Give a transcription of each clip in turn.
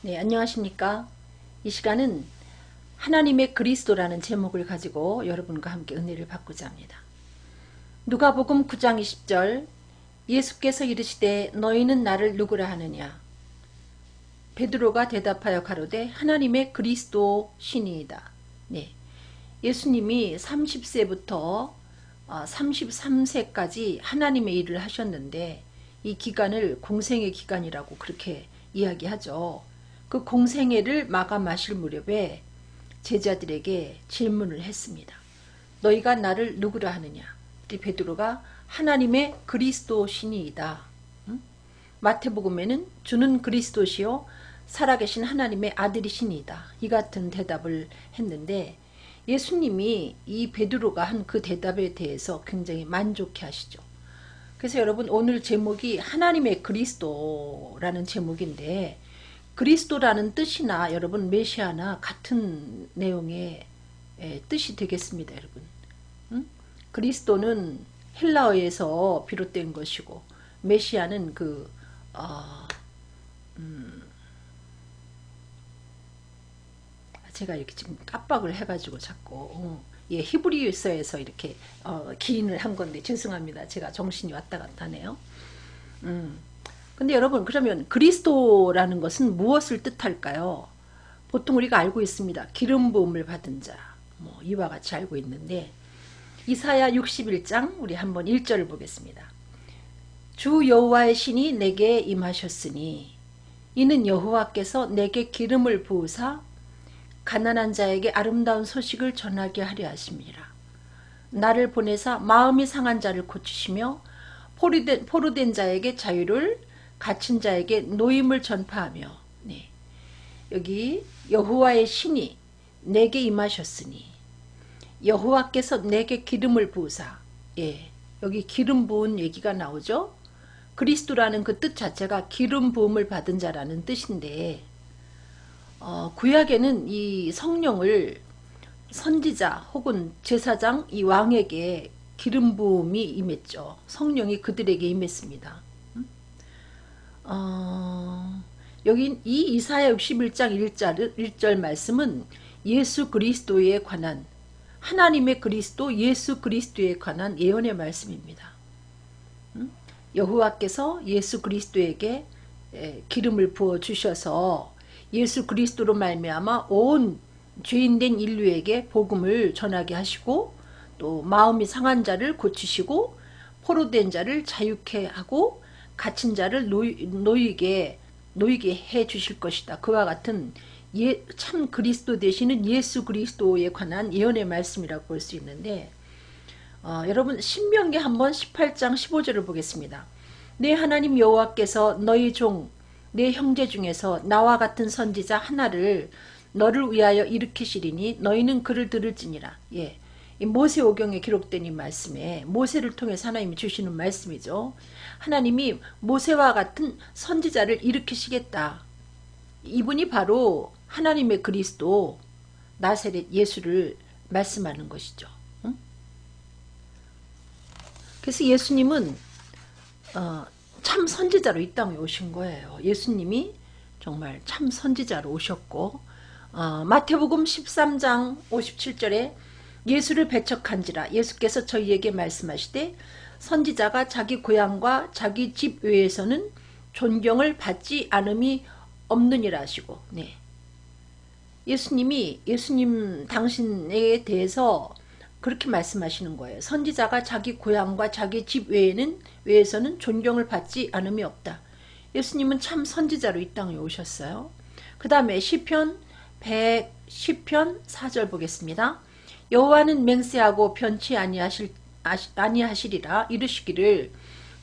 네, 안녕하십니까. 이 시간은 하나님의 그리스도라는 제목을 가지고 여러분과 함께 은혜를 받고자 합니다. 누가복음 9장 20절 예수께서 이르시되 너희는 나를 누구라 하느냐. 베드로가 대답하여 가로되 하나님의 그리스도 신이이다. 네, 예수님이 30세부터 33세까지 하나님의 일을 하셨는데 이 기간을 공생의 기간이라고 그렇게 이야기하죠. 그 공생애를 마감하실 무렵에 제자들에게 질문을 했습니다. 너희가 나를 누구라 하느냐? 베드로가 하나님의 그리스도 신이이다. 마태복음에는 주는 그리스도시요 살아계신 하나님의 아들이시니이다. 이 같은 대답을 했는데 예수님이 이 베드로가 한 그 대답에 대해서 굉장히 만족해 하시죠. 그래서 여러분 오늘 제목이 하나님의 그리스도라는 제목인데 그리스도라는 뜻이나 여러분 메시아나 같은 내용의 뜻이 되겠습니다. 여러분 그리스도는 헬라어에서 비롯된 것이고 메시아는 제가 이렇게 지금 깜빡을 해가지고 자꾸 히브리서에서 이렇게 기인을 한 건데 죄송합니다. 제가 정신이 왔다 갔다 하네요. 근데 여러분 그러면 그리스도라는 것은 무엇을 뜻할까요? 보통 우리가 알고 있습니다. 기름 부음을 받은 자 이와 같이 알고 있는데 이사야 61장 우리 한번 1절을 보겠습니다. 주 여호와의 신이 내게 임하셨으니 이는 여호와께서 내게 기름을 부으사 가난한 자에게 아름다운 소식을 전하게 하려 하심이라. 나를 보내사 마음이 상한 자를 고치시며 포로된 자에게 자유를 갇힌 자에게 노임을 전파하며. 네. 여기 여호와의 신이 내게 임하셨으니 여호와께서 내게 기름을 부으사. 여기 기름 부은 얘기가 나오죠. 그리스도라는 그 뜻 자체가 기름 부음을 받은 자라는 뜻인데 구약에는 이 성령을 선지자 혹은 제사장 이 왕에게 기름 부음이 임했죠. 성령이 그들에게 임했습니다. 여기 이 이사야 61장 1절 말씀은 예수 그리스도에 관한 하나님의 그리스도 예수 그리스도에 관한 예언의 말씀입니다. 여호와께서 예수 그리스도에게 기름을 부어 주셔서 예수 그리스도로 말미암아 온 죄인된 인류에게 복음을 전하게 하시고 또 마음이 상한 자를 고치시고 포로된 자를 자유케 하고 갇힌 자를 놓이게 해 주실 것이다. 그와 같은 참 그리스도 되시는 예수 그리스도에 관한 예언의 말씀이라고 볼 수 있는데 여러분 신명기 한번 18장 15절을 보겠습니다. 내 하나님 여호와께서 너희 종 내 형제 중에서 나와 같은 선지자 하나를 너를 위하여 일으키시리니 너희는 그를 들을지니라. 이 모세오경에 기록된 이 말씀에 모세를 통해서 하나님이 주시는 말씀이죠. 하나님이 모세와 같은 선지자를 일으키시겠다. 이분이 바로 하나님의 그리스도 나사렛 예수를 말씀하는 것이죠. 그래서 예수님은 참 선지자로 이 땅에 오신 거예요. 예수님이 정말 참 선지자로 오셨고 마태복음 13장 57절에 예수를 배척한지라 예수께서 저희에게 말씀하시되 선지자가 자기 고향과 자기 집 외에서는 존경을 받지 않음이 없느니라 하시고 예수님 당신에 대해서 그렇게 말씀하시는 거예요. 선지자가 자기 고향과 자기 집 외에서는 존경을 받지 않음이 없다. 예수님은 참 선지자로 이 땅에 오셨어요. 그 다음에 시편 110편 4절 보겠습니다. 여호와는 맹세하고 변치 아니하시리라 이르시기를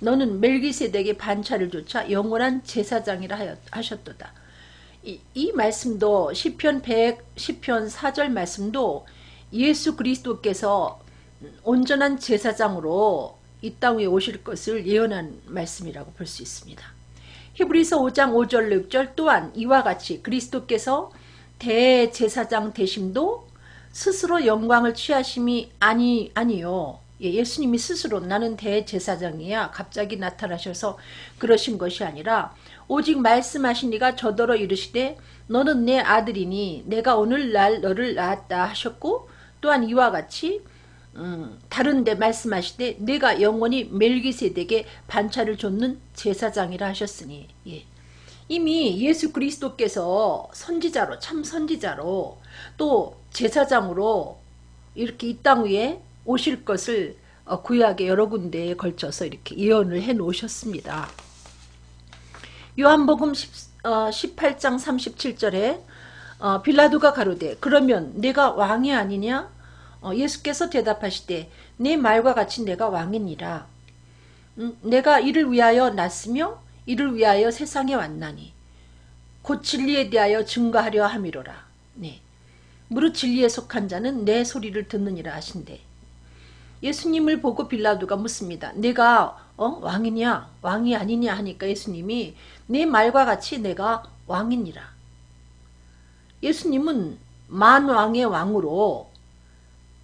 너는 멜기세덱의 반차를 조차 영원한 제사장이라 하셨도다. 이 말씀도 시편 110편 4절 말씀도 예수 그리스도께서 온전한 제사장으로 이 땅에 오실 것을 예언한 말씀이라고 볼 수 있습니다. 히브리서 5장 5절 6절 또한 이와 같이 그리스도께서 대제사장 되심도 스스로 영광을 취하심이 아니요 예, 예수님이 스스로 나는 대제사장이야 갑자기 나타나셔서 그러신 것이 아니라 오직 말씀하시니가 저더러 이르시되 너는 내 아들이니 내가 오늘날 너를 낳았다 하셨고 또한 이와 같이 다른데 말씀하시되 내가 영원히 멜기세덱에게 반차를 줬는 제사장이라 하셨으니 예. 이미 예수 그리스도께서 선지자로 참 선지자로 또 제사장으로 이렇게 이 땅 위에 오실 것을 구약의 여러 군데에 걸쳐서 이렇게 예언을 해 놓으셨습니다. 요한복음 18장 37절에 빌라도가 가로되 그러면 내가 왕이 아니냐? 예수께서 대답하시되 내 말과 같이 내가 왕이니라. 내가 이를 위하여 났으며 이를 위하여 세상에 왔나니 곧 진리에 대하여 증거하려 함이로라. 네. 무릇 진리에 속한 자는 내 소리를 듣느니라 하신대. 예수님을 보고 빌라도가 묻습니다. 내가 왕이냐 왕이 아니냐 하니까 예수님이 내 말과 같이 내가 왕이니라. 예수님은 만왕의 왕으로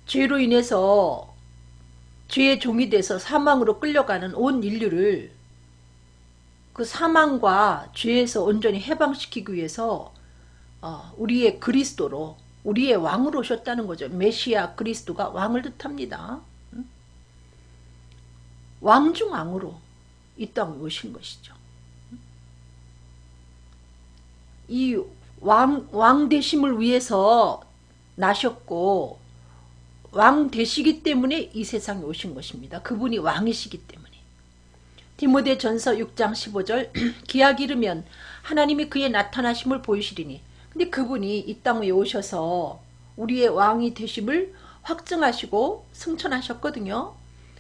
죄로 인해서 죄의 종이 돼서 사망으로 끌려가는 온 인류를 그 사망과 죄에서 온전히 해방시키기 위해서 우리의 그리스도로 우리의 왕으로 오셨다는 거죠. 메시아 그리스도가 왕을 뜻합니다. 왕 중 왕으로 이 땅에 오신 것이죠. 이 왕 되심을 위해서 나셨고 왕 되시기 때문에 이 세상에 오신 것입니다. 그분이 왕이시기 때문에. 디모데전서 6장 15절 기약 이르면 하나님이 그의 나타나심을 보이시리니 근데 그분이 이 땅에 오셔서 우리의 왕이 되심을 확증하시고 승천하셨거든요.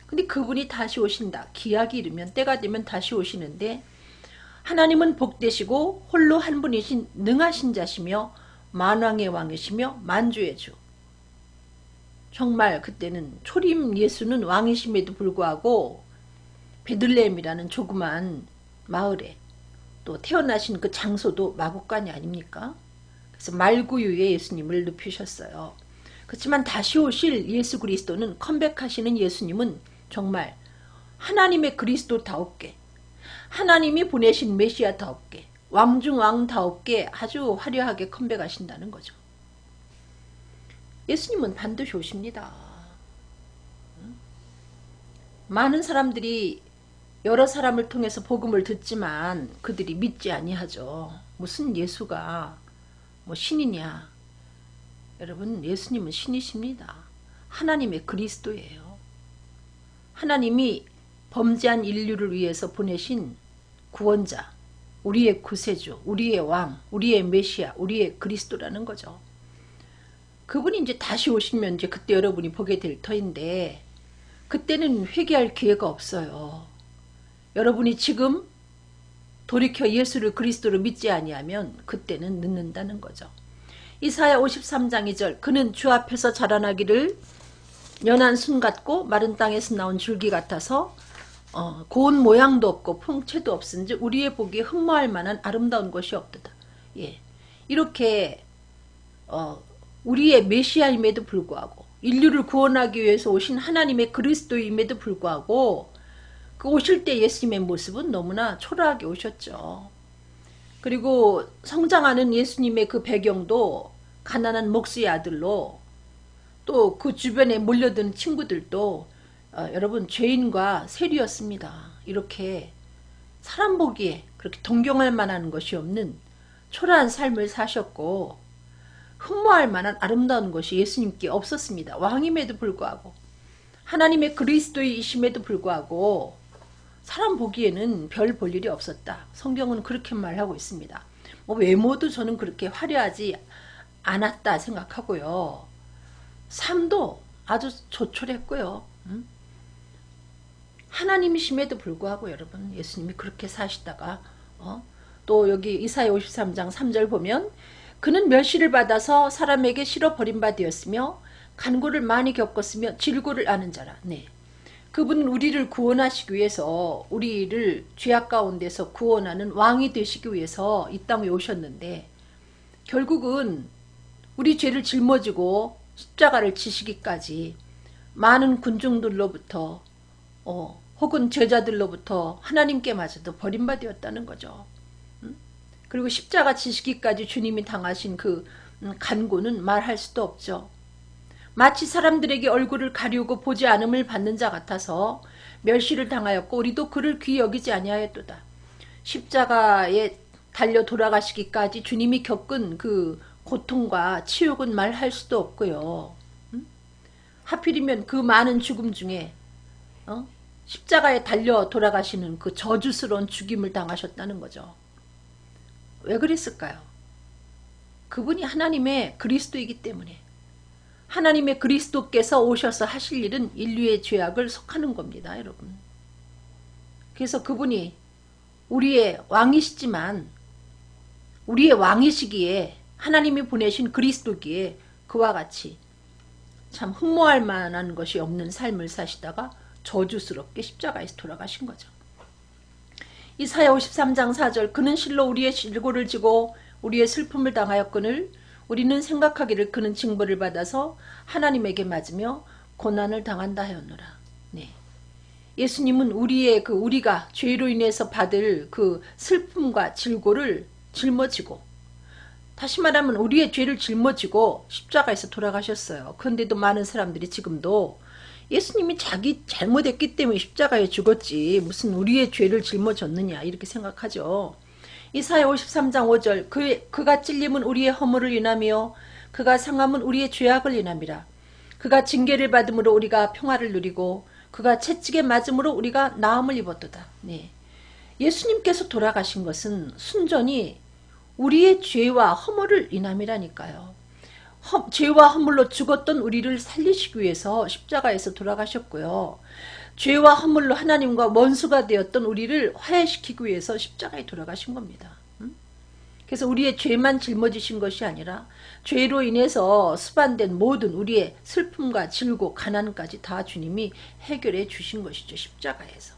근데 그분이 다시 오신다. 기약이 이르면 때가 되면 다시 오시는데 하나님은 복되시고 홀로 한 분이신 능하신 자시며 만왕의 왕이시며 만주의 주. 정말 그때는 초림 예수는 왕이심에도 불구하고 베들레헴이라는 조그만 마을에 또 태어나신 그 장소도 마국간이 아닙니까? 그래서 말구유에 예수님을 눕히셨어요. 그렇지만 다시 오실 예수 그리스도는 컴백하시는 예수님은 정말 하나님의 그리스도다옵게 하나님이 보내신 메시아다옵게 왕중왕다옵게 아주 화려하게 컴백하신다는 거죠. 예수님은 반드시 오십니다. 많은 사람들이 여러 사람을 통해서 복음을 듣지만 그들이 믿지 아니하죠. 무슨 예수가 뭐 신이냐. 여러분 예수님은 신이십니다. 하나님의 그리스도예요. 하나님이 범죄한 인류를 위해서 보내신 구원자, 우리의 구세주, 우리의 왕, 우리의 메시아, 우리의 그리스도라는 거죠. 그분이 이제 다시 오시면 이제 그때 여러분이 보게 될 터인데 그때는 회개할 기회가 없어요. 여러분이 지금 돌이켜 예수를 그리스도로 믿지 아니하면 그때는 늦는다는 거죠. 이사야 53장 2절 그는 주 앞에서 자라나기를 연한 순 같고 마른 땅에서 나온 줄기 같아서 고운 모양도 없고 풍채도 없은즉 우리의 보기에 흠모할 만한 아름다운 것이 없도다. 예, 이렇게 우리의 메시아임에도 불구하고 인류를 구원하기 위해서 오신 하나님의 그리스도임에도 불구하고 그 오실 때 예수님의 모습은 너무나 초라하게 오셨죠. 그리고 성장하는 예수님의 그 배경도 가난한 목수의 아들로 또 그 주변에 몰려드는 친구들도 여러분 죄인과 세리였습니다. 이렇게 사람 보기에 그렇게 동경할 만한 것이 없는 초라한 삶을 사셨고 흠모할 만한 아름다운 것이 예수님께 없었습니다. 왕임에도 불구하고 하나님의 그리스도이심에도 불구하고 사람 보기에는 별 볼 일이 없었다. 성경은 그렇게 말하고 있습니다. 뭐 외모도 저는 그렇게 화려하지 않았다 생각하고요. 삶도 아주 조촐했고요. 하나님이심에도 불구하고 여러분 예수님이 그렇게 사시다가 또 여기 이사야 53장 3절 보면 그는 멸시를 받아서 사람에게 실어 버림받았으며 간고를 많이 겪었으며 질고를 아는 자라. 네. 그분은 우리를 구원하시기 위해서 우리를 죄악 가운데서 구원하는 왕이 되시기 위해서 이 땅에 오셨는데 결국은 우리 죄를 짊어지고 십자가를 지시기까지 많은 군중들로부터 혹은 제자들로부터 하나님께마저도 버림받았다는 거죠. 그리고 십자가 지시기까지 주님이 당하신 그 간고는 말할 수도 없죠. 마치 사람들에게 얼굴을 가리우고 보지 않음을 받는 자 같아서 멸시를 당하였고 우리도 그를 귀히 여기지 아니하였도다. 십자가에 달려 돌아가시기까지 주님이 겪은 그 고통과 치욕은 말할 수도 없고요. 하필이면 그 많은 죽음 중에 십자가에 달려 돌아가시는 그 저주스러운 죽임을 당하셨다는 거죠. 왜 그랬을까요? 그분이 하나님의 그리스도이기 때문에. 하나님의 그리스도께서 오셔서 하실 일은 인류의 죄악을 속하는 겁니다, 여러분. 그래서 그분이 우리의 왕이시지만 우리의 왕이시기에 하나님이 보내신 그리스도기에 그와 같이 참 흠모할 만한 것이 없는 삶을 사시다가 저주스럽게 십자가에서 돌아가신 거죠. 이사야 53장 4절 그는 실로 우리의 실고를 지고 우리의 슬픔을 당하였거늘 우리는 생각하기를 그는 징벌을 받아서 하나님에게 맞으며 고난을 당한다 하였노라. 네. 예수님은 우리가 죄로 인해서 받을 그 슬픔과 질고를 짊어지고 다시 말하면 우리의 죄를 짊어지고 십자가에서 돌아가셨어요. 그런데도 많은 사람들이 지금도 예수님이 자기 잘못했기 때문에 십자가에 죽었지 무슨 우리의 죄를 짊어졌느냐 이렇게 생각하죠. 이사야 53장 5절 그가 찔림은 우리의 허물을 인하며 그가 상함은 우리의 죄악을 인함이라. 그가 징계를 받음으로 우리가 평화를 누리고 그가 채찍에 맞음으로 우리가 나음을 입었도다. 네. 예수님께서 돌아가신 것은 순전히 우리의 죄와 허물을 인함이라니까요. 죄와 허물로 죽었던 우리를 살리시기 위해서 십자가에서 돌아가셨고요. 죄와 허물로 하나님과 원수가 되었던 우리를 화해시키기 위해서 십자가에 돌아가신 겁니다. 그래서 우리의 죄만 짊어지신 것이 아니라 죄로 인해서 수반된 모든 우리의 슬픔과 질고 가난까지 다 주님이 해결해 주신 것이죠. 십자가에서.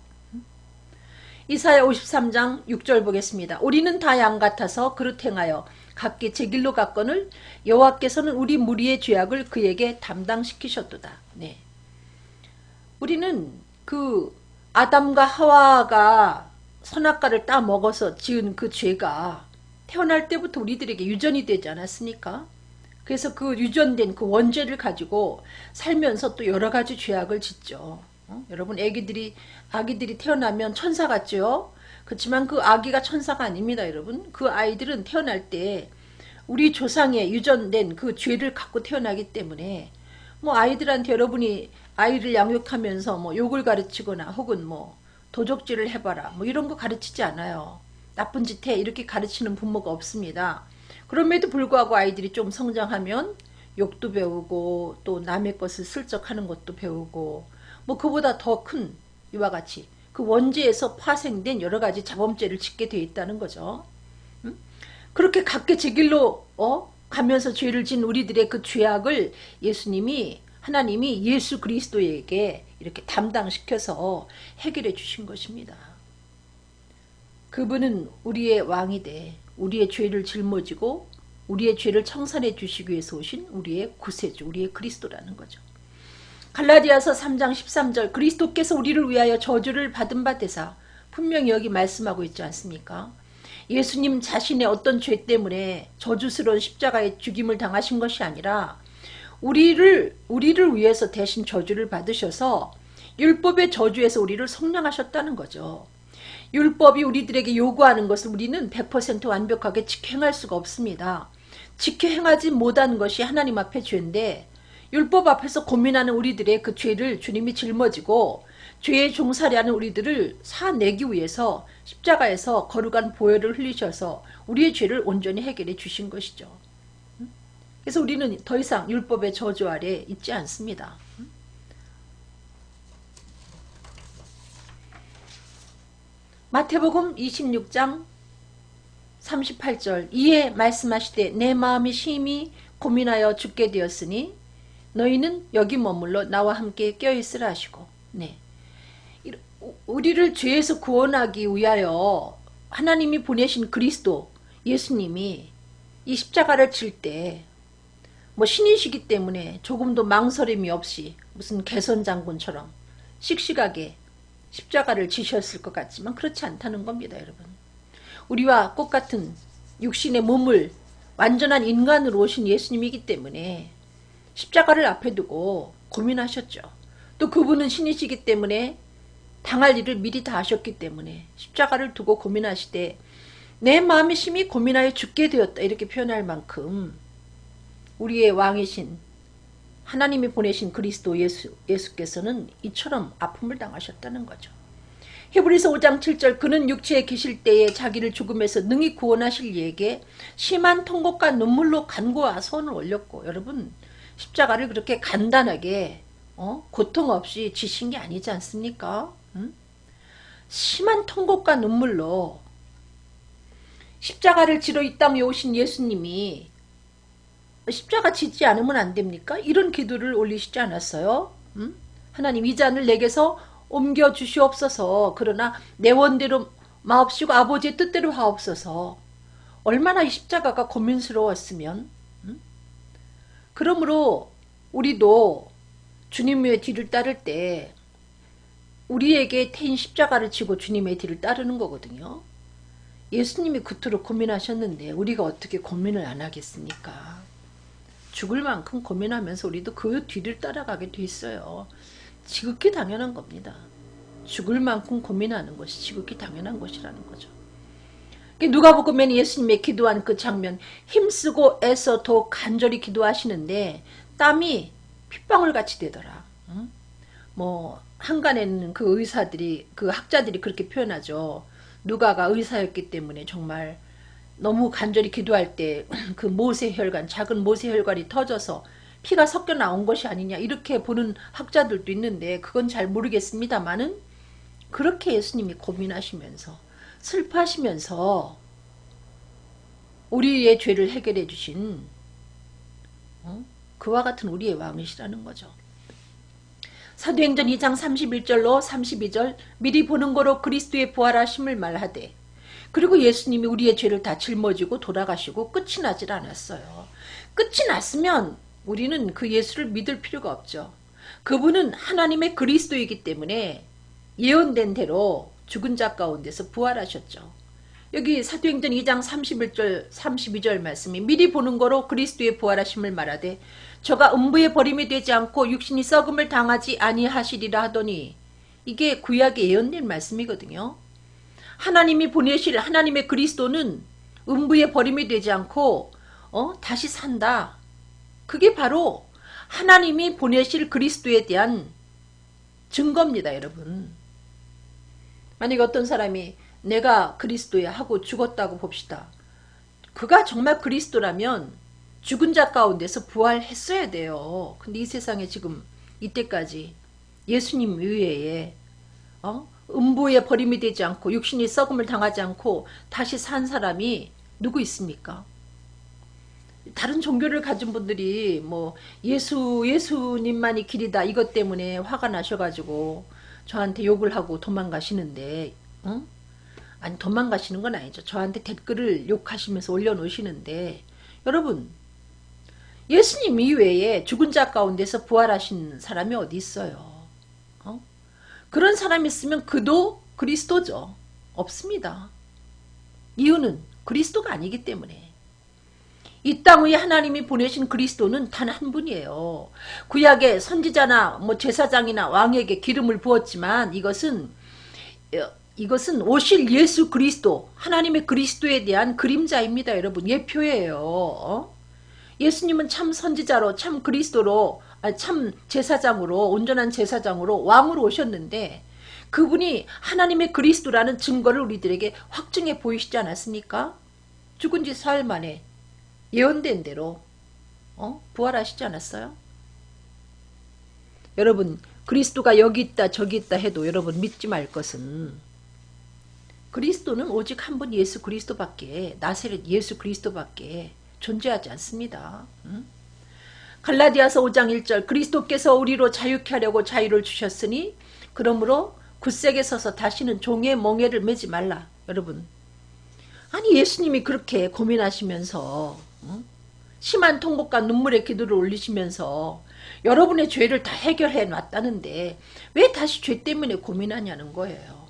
이사야 53장 6절 보겠습니다. 우리는 다 양 같아서 그릇 행하여 각기 제 길로 갔거늘 여호와께서는 우리 무리의 죄악을 그에게 담당시키셨도다. 네. 우리는 그 아담과 하와가 선악과를 따 먹어서 지은 그 죄가 태어날 때부터 우리들에게 유전이 되지 않았습니까? 그래서 그 유전된 그 원죄를 가지고 살면서 또 여러 가지 죄악을 짓죠. 여러분 아기들이 태어나면 천사 같죠? 그렇지만 그 아기가 천사가 아닙니다, 여러분. 그 아이들은 태어날 때 우리 조상의 유전된 그 죄를 갖고 태어나기 때문에 뭐 아이들한테 여러분이 아이를 양육하면서 뭐 욕을 가르치거나 혹은 뭐 도적질을 해봐라 뭐 이런 거 가르치지 않아요. 나쁜 짓 해 이렇게 가르치는 부모가 없습니다. 그럼에도 불구하고 아이들이 좀 성장하면 욕도 배우고 또 남의 것을 슬쩍 하는 것도 배우고 뭐 그보다 더 큰 이와 같이 그 원죄에서 파생된 여러 가지 자범죄를 짓게 되어 있다는 거죠. 그렇게 각기 제 길로 가면서 죄를 진 우리들의 그 죄악을 하나님이 예수 그리스도에게 이렇게 담당시켜서 해결해 주신 것입니다. 그분은 우리의 왕이 돼 우리의 죄를 짊어지고 우리의 죄를 청산해 주시기 위해서 오신 우리의 구세주, 우리의 그리스도라는 거죠. 갈라디아서 3장 13절 그리스도께서 우리를 위하여 저주를 받은 바 되사 분명히 여기 말씀하고 있지 않습니까? 예수님 자신의 어떤 죄 때문에 저주스러운 십자가의 죽임을 당하신 것이 아니라 우리를 위해서 대신 저주를 받으셔서 율법의 저주에서 우리를 속량하셨다는 거죠. 율법이 우리들에게 요구하는 것을 우리는 100% 완벽하게 지켜 행할 수가 없습니다. 지켜 행하지 못한 것이 하나님 앞에 죄인데 율법 앞에서 고민하는 우리들의 그 죄를 주님이 짊어지고 죄의 종살이하는 우리들을 사내기 위해서 십자가에서 거룩한 보혈을 흘리셔서 우리의 죄를 온전히 해결해 주신 것이죠. 그래서 우리는 더 이상 율법의 저주 아래 있지 않습니다. 마태복음 26장 38절 이에 말씀하시되 내 마음이 심히 고민하여 죽게 되었으니 너희는 여기 머물러 나와 함께 껴있으라 하시고 네. 우리를 죄에서 구원하기 위하여 하나님이 보내신 그리스도 예수님이 이 십자가를 칠 때 뭐 신이시기 때문에 조금도 망설임이 없이 무슨 개선 장군처럼 씩씩하게 십자가를 지셨을 것 같지만 그렇지 않다는 겁니다, 여러분. 우리와 똑같은 육신의 몸을 완전한 인간으로 오신 예수님이기 때문에 십자가를 앞에 두고 고민하셨죠. 또 그분은 신이시기 때문에 당할 일을 미리 다 하셨기 때문에 십자가를 두고 고민하시되 내 마음이 심히 고민하여 죽게 되었다 이렇게 표현할 만큼 우리의 왕이신 하나님이 보내신 그리스도 예수께서는 이처럼 아픔을 당하셨다는 거죠. 히브리서 5장 7절 그는 육체에 계실 때에 자기를 죽음에서 능히 구원하실 이에게 심한 통곡과 눈물로 간구와 소원을 올렸고 여러분 십자가를 그렇게 간단하게 고통 없이 지신 게 아니지 않습니까? 심한 통곡과 눈물로 십자가를 지러 이 땅에 오신 예수님이 십자가 지지 않으면 안 됩니까? 이런 기도를 올리시지 않았어요? 하나님 이 잔을 내게서 옮겨 주시옵소서. 그러나 내 원대로 마옵시고 아버지의 뜻대로 하옵소서. 얼마나 이 십자가가 고민스러웠으면. 그러므로 우리도 주님의 뒤를 따를 때 우리에게 태인 십자가를 지고 주님의 뒤를 따르는 거거든요. 예수님이 그토록 고민하셨는데 우리가 어떻게 고민을 안 하겠습니까? 죽을 만큼 고민하면서 우리도 그 뒤를 따라가게 돼 있어요. 지극히 당연한 겁니다. 죽을 만큼 고민하는 것이 지극히 당연한 것이라는 거죠. 누가복음에는 예수님의 기도한 그 장면 힘쓰고 애써 더 간절히 기도하시는데 땀이 핏방울같이 되더라. 뭐 한간에는 그 의사들이 그 학자들이 그렇게 표현하죠. 누가가 의사였기 때문에 정말 너무 간절히 기도할 때 그 모세혈관 작은 모세혈관이 터져서 피가 섞여 나온 것이 아니냐 이렇게 보는 학자들도 있는데 그건 잘 모르겠습니다만은 그렇게 예수님이 고민하시면서 슬퍼하시면서 우리의 죄를 해결해 주신 그와 같은 우리의 왕이시라는 거죠. 사도행전 2장 31절로 32절 미리 보는 거로 그리스도의 부활하심을 말하되 그리고 예수님이 우리의 죄를 다 짊어지고 돌아가시고 끝이 나질 않았어요. 끝이 났으면 우리는 그 예수를 믿을 필요가 없죠. 그분은 하나님의 그리스도이기 때문에 예언된 대로 죽은 자 가운데서 부활하셨죠. 여기 사도행전 2장 31절 32절 말씀이 미리 보는 거로 그리스도의 부활하심을 말하되 저가 음부에 버림이 되지 않고 육신이 썩음을 당하지 아니하시리라 하더니 이게 구약에 예언된 말씀이거든요. 하나님이 보내실 하나님의 그리스도는 음부에 버림이 되지 않고 다시 산다. 그게 바로 하나님이 보내실 그리스도에 대한 증거입니다, 여러분. 만약에 어떤 사람이 내가 그리스도야 하고 죽었다고 봅시다. 그가 정말 그리스도라면 죽은 자 가운데서 부활했어야 돼요. 근데 이 세상에 지금 이때까지 예수님 이외에 음부에 버림이 되지 않고 육신이 썩음을 당하지 않고 다시 산 사람이 누구 있습니까? 다른 종교를 가진 분들이 뭐 예수님만이 길이다 이것 때문에 화가 나셔가지고 저한테 욕을 하고 도망가시는데 아니 도망가시는 건 아니죠. 저한테 댓글을 욕하시면서 올려놓으시는데 여러분 예수님 이외에 죽은 자 가운데서 부활하신 사람이 어디 있어요? 그런 사람이 있으면 그도 그리스도죠. 없습니다. 이유는 그리스도가 아니기 때문에. 이 땅 위에 하나님이 보내신 그리스도는 단 한 분이에요. 구약의 선지자나 뭐 제사장이나 왕에게 기름을 부었지만 이것은 오실 예수 그리스도 하나님의 그리스도에 대한 그림자입니다. 여러분 예표예요. 예수님은 참 선지자로 참 그리스도로 참 제사장으로 온전한 제사장으로 왕으로 오셨는데 그분이 하나님의 그리스도라는 증거를 우리들에게 확증해 보이시지 않았습니까? 죽은 지 사흘 만에 예언된 대로 부활하시지 않았어요? 여러분 그리스도가 여기 있다 저기 있다 해도 여러분 믿지 말 것은 그리스도는 오직 한 분 예수 그리스도밖에 나사렛 예수 그리스도밖에 존재하지 않습니다. 갈라디아서 5장 1절 그리스도께서 우리로 자유케 하려고 자유를 주셨으니 그러므로 굳세게 서서 다시는 종의 멍에를 매지 말라. 여러분 아니 예수님이 그렇게 고민하시면서 심한 통곡과 눈물의 기도를 올리시면서 여러분의 죄를 다 해결해 놨다는데 왜 다시 죄 때문에 고민하냐는 거예요.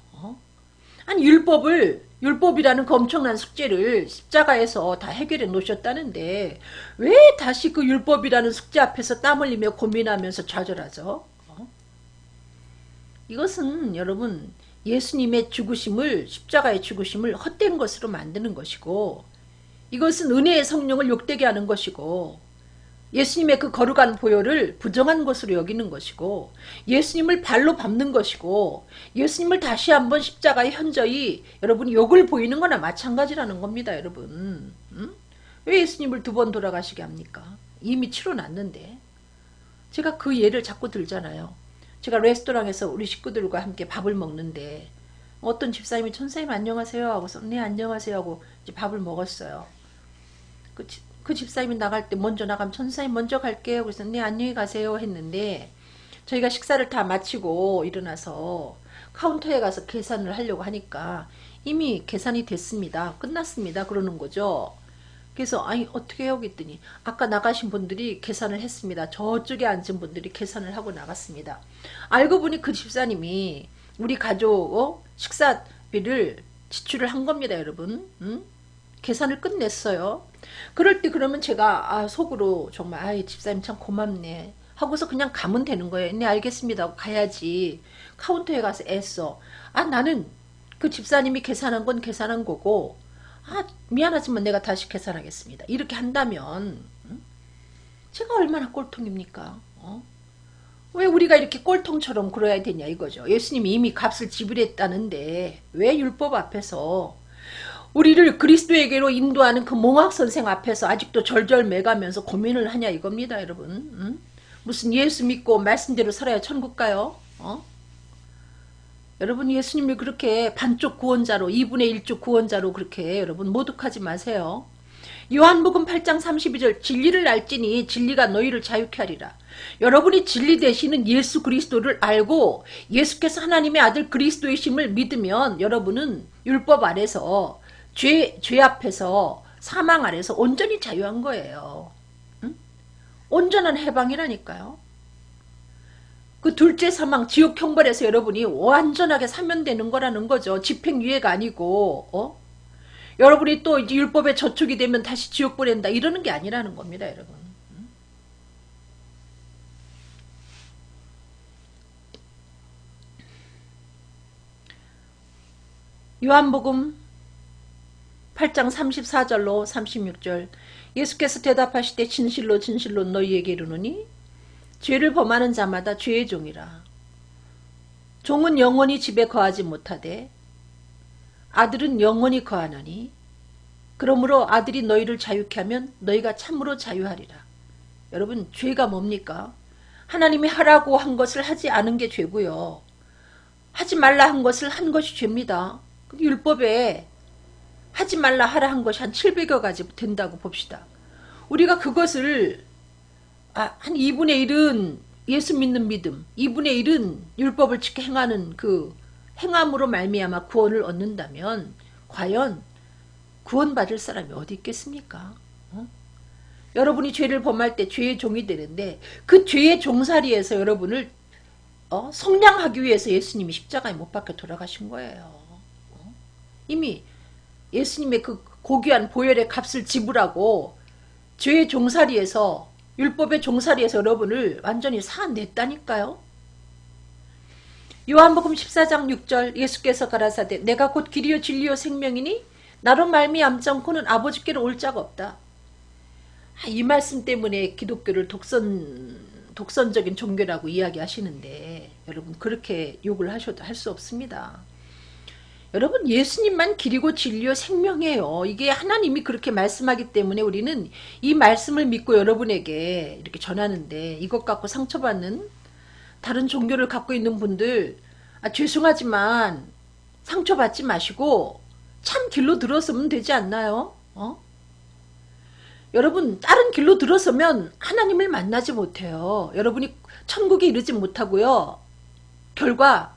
아니 율법이라는 그 엄청난 숙제를 십자가에서 다 해결해 놓으셨다는데 왜 다시 그 율법이라는 숙제 앞에서 땀 흘리며 고민하면서 좌절하죠? 이것은 여러분 예수님의 죽으심을 십자가의 죽으심을 헛된 것으로 만드는 것이고 이것은 은혜의 성령을 욕되게 하는 것이고 예수님의 그 거룩한 보혈을 부정한 것으로 여기는 것이고 예수님을 발로 밟는 것이고 예수님을 다시 한번 십자가의 현저히 여러분이 욕을 보이는 거나 마찬가지라는 겁니다. 여러분. 왜 예수님을 2번 돌아가시게 합니까? 이미 치러놨는데. 제가 그 예를 자꾸 들잖아요. 제가 레스토랑에서 우리 식구들과 함께 밥을 먹는데 어떤 집사님이 천사님 안녕하세요 하고서 네 안녕하세요 하고 이제 밥을 먹었어요. 그 집사님이 나갈 때 먼저 나가면 천사님 먼저 갈게요. 그래서 네 안녕히 가세요 했는데 저희가 식사를 다 마치고 일어나서 카운터에 가서 계산을 하려고 하니까 이미 계산이 됐습니다. 끝났습니다. 그러는 거죠. 그래서 아니 어떻게 해요? 했더니 아까 나가신 분들이 계산을 했습니다. 저쪽에 앉은 분들이 계산을 하고 나갔습니다. 알고 보니 그 집사님이 우리 가족 식사비를 지출을 한 겁니다. 여러분. 계산을 끝냈어요. 그럴 때 그러면 제가 속으로 정말 아이 집사님 참 고맙네 하고서 그냥 가면 되는 거예요. 네 알겠습니다 하고 가야지. 카운터에 가서 애써. 나는 그 집사님이 계산한 건 계산한 거고 미안하지만 내가 다시 계산하겠습니다. 이렇게 한다면 제가 얼마나 꼴통입니까? 왜 우리가 이렇게 꼴통처럼 그러야 되냐 이거죠. 예수님이 이미 값을 지불했다는데 왜 율법 앞에서 우리를 그리스도에게로 인도하는 그 몽학선생 앞에서 아직도 절절매가면서 고민을 하냐 이겁니다. 여러분. 무슨 예수 믿고 말씀대로 살아야 천국 가요? 여러분 예수님을 그렇게 반쪽 구원자로 2분의 1쪽 구원자로 그렇게 여러분 모독하지 마세요. 요한복음 8장 32절 진리를 알지니 진리가 너희를 자유케 하리라. 여러분이 진리 되시는 예수 그리스도를 알고 예수께서 하나님의 아들 그리스도이심을 믿으면 여러분은 율법 아래서 죄 앞에서 사망 아래서 온전히 자유한 거예요. 온전한 해방이라니까요. 그 둘째 사망 지옥 형벌에서 여러분이 완전하게 사면되는 거라는 거죠. 집행유예가 아니고 여러분이 또 이제 율법에 저촉이 되면 다시 지옥 보낸다 이러는 게 아니라는 겁니다. 여러분. 요한복음 8장 34절로 36절 예수께서 대답하시되 진실로 진실로 너희에게 이르노니 죄를 범하는 자마다 죄의 종이라. 종은 영원히 집에 거하지 못하되 아들은 영원히 거하나니 그러므로 아들이 너희를 자유케 하면 너희가 참으로 자유하리라. 여러분 죄가 뭡니까? 하나님이 하라고 한 것을 하지 않은 게 죄고요. 하지 말라 한 것을 한 것이 죄입니다. 율법에 하지 말라 하라 한 것이 한 700여 가지 된다고 봅시다. 우리가 그것을 한 2분의 1은 예수 믿는 믿음, 2분의 1은 율법을 지켜 행하는 그 행함으로 말미암아 구원을 얻는다면 과연 구원받을 사람이 어디 있겠습니까? 여러분이 죄를 범할 때 죄의 종이 되는데 그 죄의 종살이에서 여러분을 성량하기 위해서 예수님이 십자가에 못 박혀 돌아가신 거예요. 이미 예수님의 그 고귀한 보혈의 값을 지불하고 죄의 종살이에서 율법의 종살이에서 여러분을 완전히 사냈다니까요. 요한복음 14장 6절 예수께서 가라사대 내가 곧 길이요 진리요 생명이니 나로 말미암지 않고는 아버지께로 올 자가 없다. 이 말씀 때문에 기독교를 독선적인 종교라고 이야기하시는데 여러분 그렇게 욕을 하셔도 할 수 없습니다. 여러분 예수님만 길이고 진리요 생명이에요. 이게 하나님이 그렇게 말씀하기 때문에 우리는 이 말씀을 믿고 여러분에게 이렇게 전하는데 이것 갖고 상처받는 다른 종교를 갖고 있는 분들 죄송하지만 상처받지 마시고 참 길로 들어서면 되지 않나요? 여러분 다른 길로 들어서면 하나님을 만나지 못해요. 여러분이 천국에 이르지 못하고요. 결과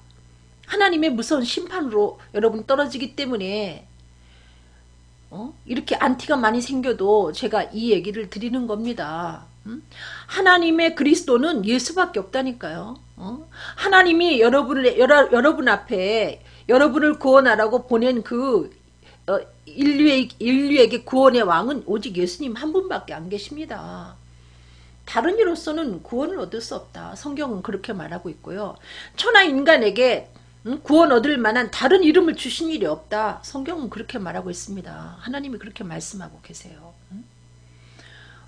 하나님의 무서운 심판으로 여러분 떨어지기 때문에 이렇게 안티가 많이 생겨도 제가 이 얘기를 드리는 겁니다. 하나님의 그리스도는 예수밖에 없다니까요. 하나님이 여러분 앞에 여러분을 구원하라고 보낸 그 인류에게 구원의 왕은 오직 예수님 한 분밖에 안 계십니다. 다른 이로서는 구원을 얻을 수 없다. 성경은 그렇게 말하고 있고요. 천하 인간에게 구원 얻을 만한 다른 이름을 주신 일이 없다. 성경은 그렇게 말하고 있습니다. 하나님이 그렇게 말씀하고 계세요.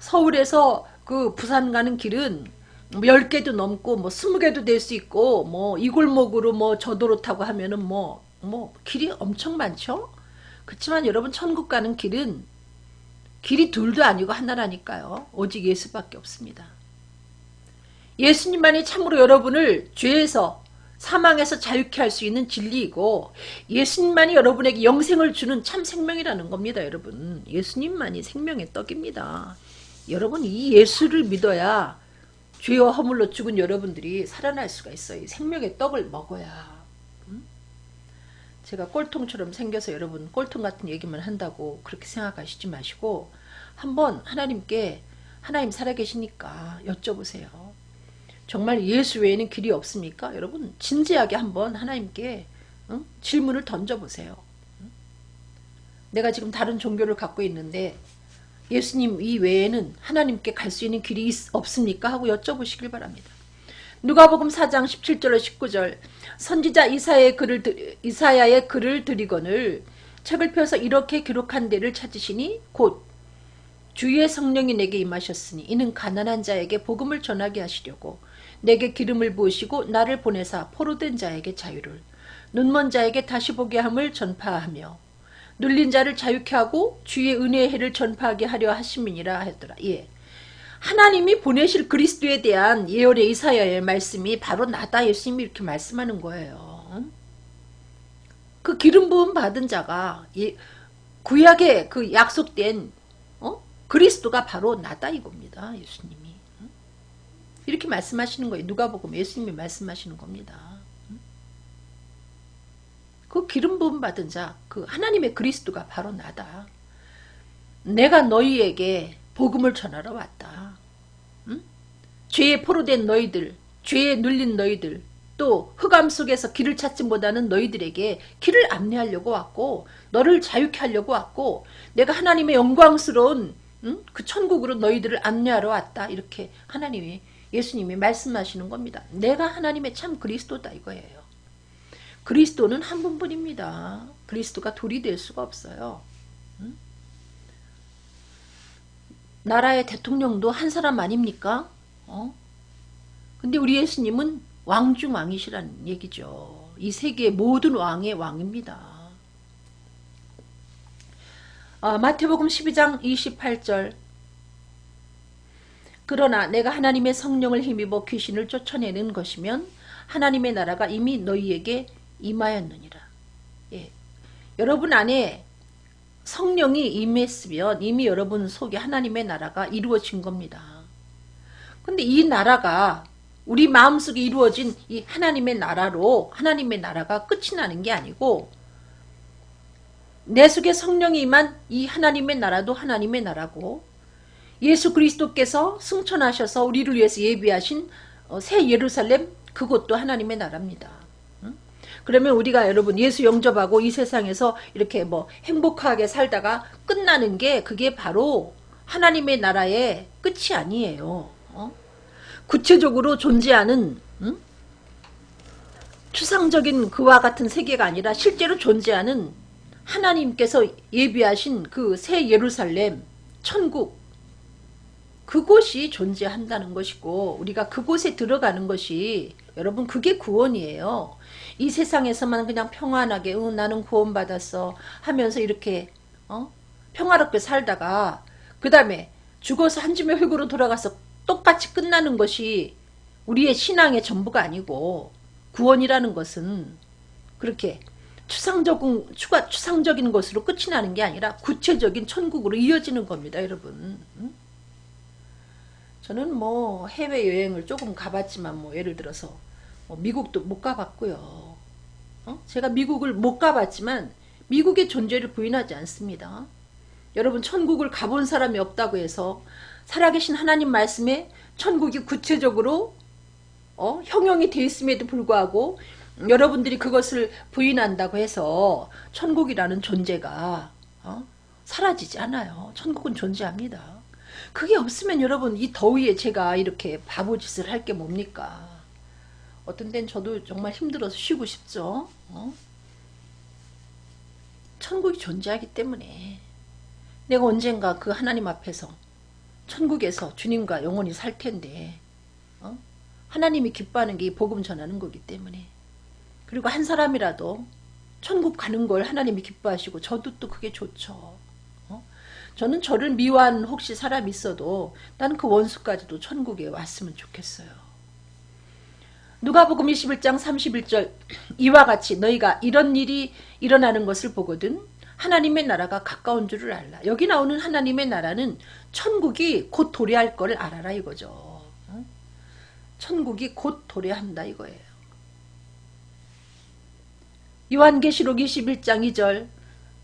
서울에서 그 부산 가는 길은 10개도 넘고 뭐 20개도 될 수 있고 뭐 이 골목으로 뭐 저 도로 타고 하면은 뭐 길이 엄청 많죠. 그렇지만 여러분 천국 가는 길은 길이 둘도 아니고 하나라니까요. 오직 예수밖에 없습니다. 예수님만이 참으로 여러분을 죄에서 사망에서 자유케 할 수 있는 진리이고 예수님만이 여러분에게 영생을 주는 참 생명이라는 겁니다. 여러분 예수님만이 생명의 떡입니다. 여러분 이 예수를 믿어야 죄와 허물로 죽은 여러분들이 살아날 수가 있어요. 생명의 떡을 먹어야. 제가 꼴통처럼 생겨서 여러분 꼴통 같은 얘기만 한다고 그렇게 생각하시지 마시고 한번 하나님께 하나님 살아계시니까 여쭤보세요. 정말 예수 외에는 길이 없습니까? 여러분 진지하게 한번 하나님께 질문을 던져보세요. 내가 지금 다른 종교를 갖고 있는데 예수님 이외에는 하나님께 갈 수 있는 길이 없습니까? 하고 여쭤보시길 바랍니다. 누가복음 4장 17절로 19절 선지자 이사야의 글을 드리거늘 책을 펴서 이렇게 기록한 데를 찾으시니 곧 주의 성령이 내게 임하셨으니 이는 가난한 자에게 복음을 전하게 하시려고 내게 기름을 부으시고 나를 보내사 포로된 자에게 자유를 눈먼 자에게 다시 보게 함을 전파하며 눌린 자를 자유케 하고 주의 은혜의 해를 전파하게 하려 하심이니라 했더라. 예. 하나님이 보내실 그리스도에 대한 예언의 이사야의 말씀이 바로 나다. 예수님이 이렇게 말씀하는 거예요. 그 기름 부음 받은 자가 구약에 그 약속된 그리스도가 바로 나다 이겁니다. 예수님이 이렇게 말씀하시는 거예요. 누가복음 예수님이 말씀하시는 겁니다. 그 기름 부음 받은 자, 그 하나님의 그리스도가 바로 나다. 내가 너희에게 복음을 전하러 왔다. 죄에 포로된 너희들, 죄에 눌린 너희들, 또 흑암 속에서 길을 찾지 못하는 너희들에게 길을 안내하려고 왔고 너를 자유케 하려고 왔고 내가 하나님의 영광스러운 그 천국으로 너희들을 안내하러 왔다. 이렇게 하나님이 예수님이 말씀하시는 겁니다. 내가 하나님의 참 그리스도다 이거예요. 그리스도는 한 분뿐입니다. 그리스도가 둘이 될 수가 없어요. 나라의 대통령도 한 사람 아닙니까? 근데 우리 예수님은 왕 중 왕이시라는 얘기죠. 이 세계의 모든 왕의 왕입니다. 마태복음 12장 28절 그러나 내가 하나님의 성령을 힘입어 귀신을 쫓아내는 것이면 하나님의 나라가 이미 너희에게 임하였느니라. 예. 여러분 안에 성령이 임했으면 이미 여러분 속에 하나님의 나라가 이루어진 겁니다. 근데 이 나라가 우리 마음속에 이루어진 이 하나님의 나라로 하나님의 나라가 끝이 나는 게 아니고 내 속에 성령이 임한 이 하나님의 나라도 하나님의 나라고 예수 그리스도께서 승천하셔서 우리를 위해서 예비하신 새 예루살렘 그것도 하나님의 나라입니다. 그러면 우리가 여러분 예수 영접하고 이 세상에서 이렇게 뭐 행복하게 살다가 끝나는 게 그게 바로 하나님의 나라의 끝이 아니에요. 구체적으로 존재하는 추상적인 그와 같은 세계가 아니라 실제로 존재하는 하나님께서 예비하신 그 새 예루살렘 천국 그곳이 존재한다는 것이고 우리가 그곳에 들어가는 것이 여러분 그게 구원이에요. 이 세상에서만 그냥 평안하게 나는 구원받았어 하면서 이렇게 평화롭게 살다가 그 다음에 죽어서 한 줌의 흙으로 돌아가서 똑같이 끝나는 것이 우리의 신앙의 전부가 아니고 구원이라는 것은 그렇게 추상적인 것으로 끝이 나는 게 아니라 구체적인 천국으로 이어지는 겁니다. 여러분. 저는 뭐 해외여행을 조금 가봤지만 뭐 예를 들어서 뭐 미국도 못 가봤고요. 제가 미국을 못 가봤지만 미국의 존재를 부인하지 않습니다. 여러분 천국을 가본 사람이 없다고 해서 살아계신 하나님 말씀에 천국이 구체적으로 형용이 되어 있음에도 불구하고 여러분들이 그것을 부인한다고 해서 천국이라는 존재가 사라지지 않아요. 천국은 존재합니다. 그게 없으면 여러분 이 더위에 제가 이렇게 바보짓을 할 게 뭡니까? 어떤 때는 저도 정말 힘들어서 쉬고 싶죠. 천국이 존재하기 때문에 내가 언젠가 그 하나님 앞에서 천국에서 주님과 영원히 살 텐데 하나님이 기뻐하는 게 이 복음 전하는 거기 때문에 그리고 한 사람이라도 천국 가는 걸 하나님이 기뻐하시고 저도 또 그게 좋죠. 저는 저를 미워하는 혹시 사람이 있어도 난 그 원수까지도 천국에 왔으면 좋겠어요. 누가복음 21장 31절 이와 같이 너희가 이런 일이 일어나는 것을 보거든 하나님의 나라가 가까운 줄을 알라. 여기 나오는 하나님의 나라는 천국이 곧 도래할 걸 알아라 이거죠. 천국이 곧 도래한다 이거예요. 요한계시록 21장 2절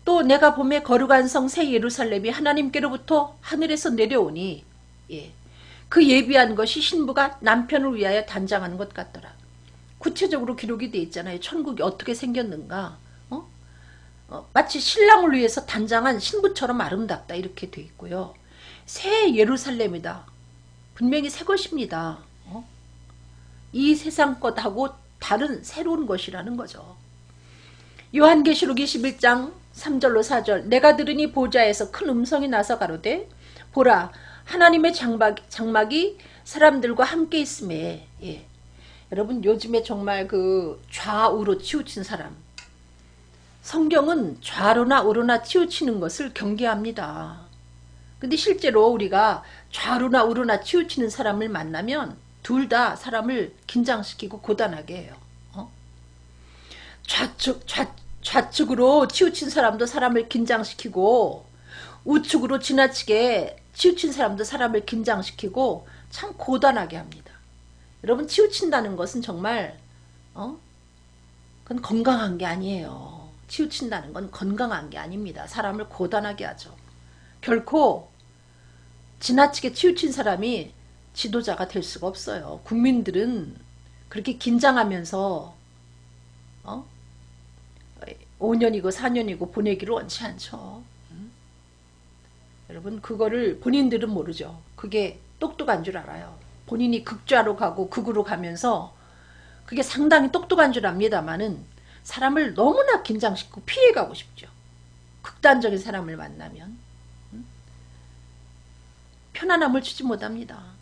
또 내가 봄에 거룩한 성 새 예루살렘이 하나님께로부터 하늘에서 내려오니 그 예비한 것이 신부가 남편을 위하여 단장하는 것 같더라. 구체적으로 기록이 되어 있잖아요. 천국이 어떻게 생겼는가. 마치 신랑을 위해서 단장한 신부처럼 아름답다 이렇게 되어 있고요. 새 예루살렘이다. 분명히 새 것입니다. 이 세상 것하고 다른 새로운 것이라는 거죠. 요한계시록 21장 3절로 4절 내가 들으니 보좌에서 큰 음성이 나서 가로되 보라 하나님의 장막이 사람들과 함께 있음에 여러분 요즘에 정말 그 좌우로 치우친 사람 성경은 좌로나 우로나 치우치는 것을 경계합니다. 근데 실제로 우리가 좌로나 우로나 치우치는 사람을 만나면 둘 다 사람을 긴장시키고 고단하게 해요. 좌측으로 치우친 사람도 사람을 긴장시키고 우측으로 지나치게 치우친 사람도 사람을 긴장시키고 참 고단하게 합니다. 여러분 치우친다는 것은 정말 그건 건강한 게 아니에요. 치우친다는 건 건강한 게 아닙니다. 사람을 고단하게 하죠. 결코 지나치게 치우친 사람이 지도자가 될 수가 없어요. 국민들은 그렇게 긴장하면서 5년이고 4년이고 보내기를 원치 않죠. 여러분 그거를 본인들은 모르죠. 그게 똑똑한 줄 알아요. 본인이 극좌로 가고 극으로 가면서 그게 상당히 똑똑한 줄 압니다만은 사람을 너무나 긴장시키고 피해가고 싶죠. 극단적인 사람을 만나면 편안함을 주지 못합니다.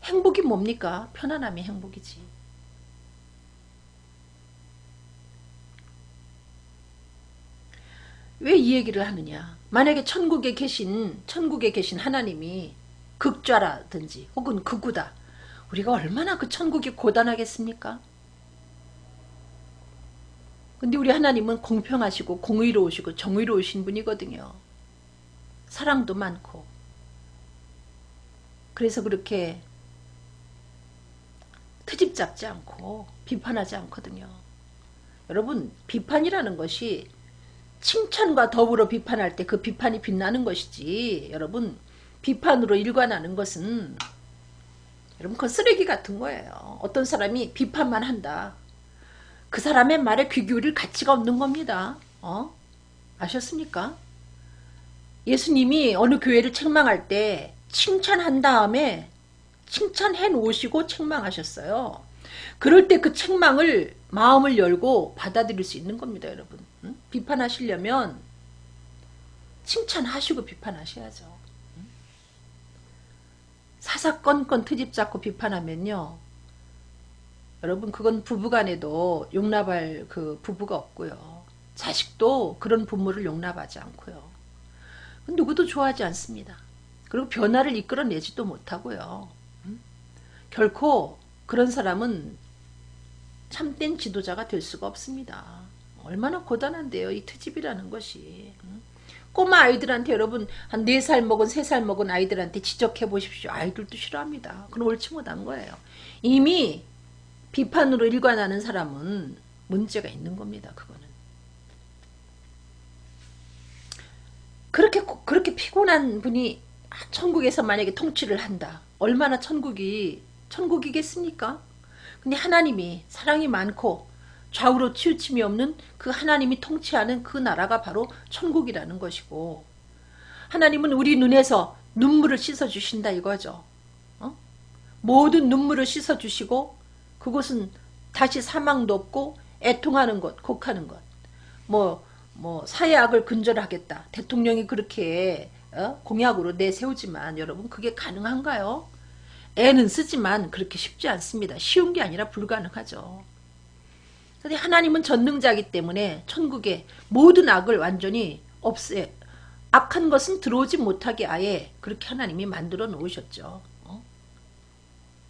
행복이 뭡니까? 편안함이 행복이지. 왜 이 얘기를 하느냐? 만약에 천국에 계신 하나님이 극좌라든지 혹은 극우다. 우리가 얼마나 그 천국이 고단하겠습니까? 근데 우리 하나님은 공평하시고 공의로우시고 정의로우신 분이거든요. 사랑도 많고. 그래서 그렇게 트집 잡지 않고 비판하지 않거든요. 여러분 비판이라는 것이 칭찬과 더불어 비판할 때 그 비판이 빛나는 것이지 여러분 비판으로 일관하는 것은 여러분 그건 쓰레기 같은 거예요. 어떤 사람이 비판만 한다. 그 사람의 말에 귀 기울일 가치가 없는 겁니다. 아셨습니까? 예수님이 어느 교회를 책망할 때 칭찬한 다음에 칭찬해 놓으시고 책망하셨어요. 그럴 때 그 책망을 마음을 열고 받아들일 수 있는 겁니다. 여러분. 비판하시려면 칭찬하시고 비판하셔야죠. 사사건건 트집 잡고 비판하면요. 여러분 그건 부부간에도 용납할 그 부부가 없고요. 자식도 그런 부모를 용납하지 않고요. 누구도 좋아하지 않습니다. 그리고 변화를 이끌어내지도 못하고요. 결코 그런 사람은 참된 지도자가 될 수가 없습니다. 얼마나 고단한데요. 이 트집이라는 것이. 꼬마 아이들한테 여러분 한 4살 먹은 3살 먹은 아이들한테 지적해 보십시오. 아이들도 싫어합니다. 그건 옳지 못한 거예요. 이미 비판으로 일관하는 사람은 문제가 있는 겁니다. 그거는. 그렇게 피곤한 분이 천국에서 만약에 통치를 한다. 얼마나 천국이겠습니까? 근데 하나님이 사랑이 많고 좌우로 치우침이 없는 그 하나님이 통치하는 그 나라가 바로 천국이라는 것이고, 하나님은 우리 눈에서 눈물을 씻어주신다 이거죠. 모든 눈물을 씻어주시고 그곳은 다시 사망도 없고 애통하는 것, 곡하는 것, 사회악을 근절하겠다. 대통령이 그렇게 공약으로 내세우지만 여러분 그게 가능한가요? 애는 쓰지만 그렇게 쉽지 않습니다. 쉬운 게 아니라 불가능하죠. 근데 하나님은 전능자이기 때문에 천국에 모든 악을 완전히 악한 것은 들어오지 못하게 아예 그렇게 하나님이 만들어 놓으셨죠.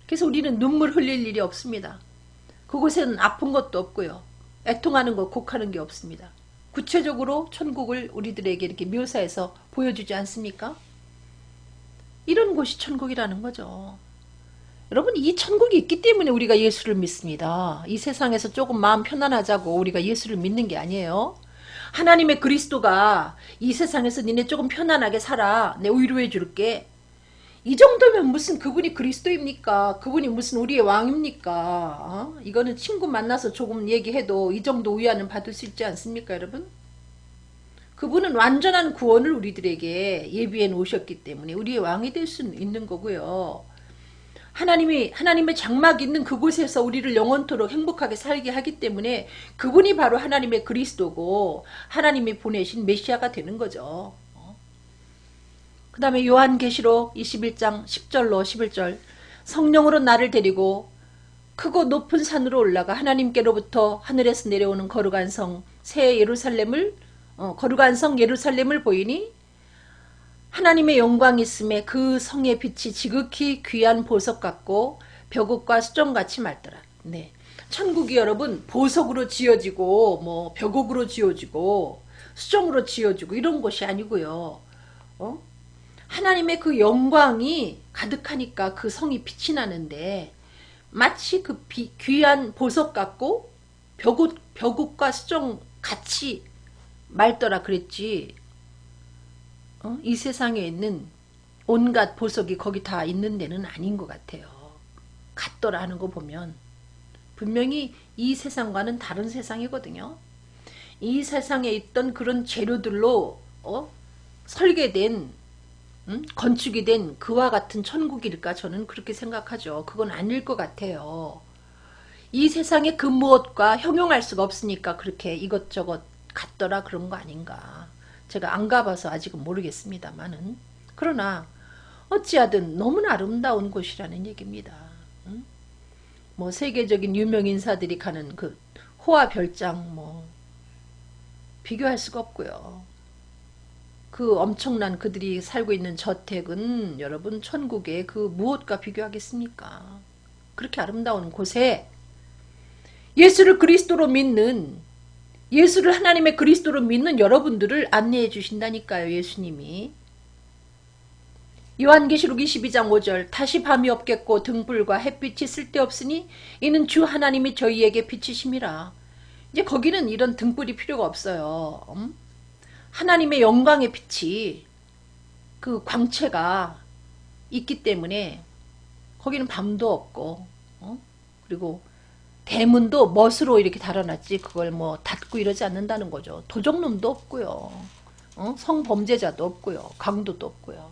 그래서 우리는 눈물 흘릴 일이 없습니다. 그곳에는 아픈 것도 없고요. 애통하는 것, 곡하는 게 없습니다. 구체적으로 천국을 우리들에게 이렇게 묘사해서 보여주지 않습니까? 이런 곳이 천국이라는 거죠. 여러분, 이 천국이 있기 때문에 우리가 예수를 믿습니다. 이 세상에서 조금 마음 편안하자고 우리가 예수를 믿는 게 아니에요. 하나님의 그리스도가 이 세상에서 니네 조금 편안하게 살아. 내 위로해 줄게. 이 정도면 무슨 그분이 그리스도입니까? 그분이 무슨 우리의 왕입니까? 이거는 친구 만나서 조금 얘기해도 이 정도 위안은 받을 수 있지 않습니까, 여러분? 그분은 완전한 구원을 우리들에게 예비해 놓으셨기 때문에 우리의 왕이 될 수 있는 거고요. 하나님의 장막이 있는 그곳에서 우리를 영원토록 행복하게 살게 하기 때문에 그분이 바로 하나님의 그리스도고 하나님이 보내신 메시아가 되는 거죠. 그 다음에 요한계시록 21장 10절로 11절, 성령으로 나를 데리고 크고 높은 산으로 올라가 하나님께로부터 하늘에서 내려오는 거룩한 성 새 예루살렘을 거룩한 성 예루살렘을 보이니 하나님의 영광이 있음에 그 성의 빛이 지극히 귀한 보석 같고 벽옥과 수정같이 맑더라. 네, 천국이 여러분 보석으로 지어지고 벽옥으로 지어지고 수정으로 지어지고 이런 곳이 아니고요. 하나님의 그 영광이 가득하니까 그 성이 빛이 나는데 마치 그 귀한 보석 같고 벽옥과 수정 같이 맑더라 그랬지. 이 세상에 있는 온갖 보석이 거기 다 있는 데는 아닌 것 같아요. 같더라 하는 거 보면 분명히 이 세상과는 다른 세상이거든요. 이 세상에 있던 그런 재료들로 설계된 건축이 된 그와 같은 천국일까? 저는 그렇게 생각하죠. 그건 아닐 것 같아요. 이 세상에 그 무엇과 형용할 수가 없으니까 그렇게 이것저것 같더라 그런 거 아닌가. 제가 안 가봐서 아직은 모르겠습니다만은, 그러나 어찌하든 너무나 아름다운 곳이라는 얘기입니다. 세계적인 유명 인사들이 가는 그 호화 별장 비교할 수가 없고요. 그 엄청난 그들이 살고 있는 저택은 여러분 천국의 그 무엇과 비교하겠습니까? 그렇게 아름다운 곳에 예수를 하나님의 그리스도로 믿는 여러분들을 안내해 주신다니까요. 예수님이. 요한계시록 22장 5절, 다시 밤이 없겠고 등불과 햇빛이 쓸데없으니 이는 주 하나님이 저희에게 비치심이라. 이제 거기는 이런 등불이 필요가 없어요. 하나님의 영광의 빛이, 그 광채가 있기 때문에 거기는 밤도 없고, 그리고 대문도 멋으로 이렇게 달아놨지 그걸 닫고 이러지 않는다는 거죠. 도적놈도 없고요. 성범죄자도 없고요. 강도도 없고요.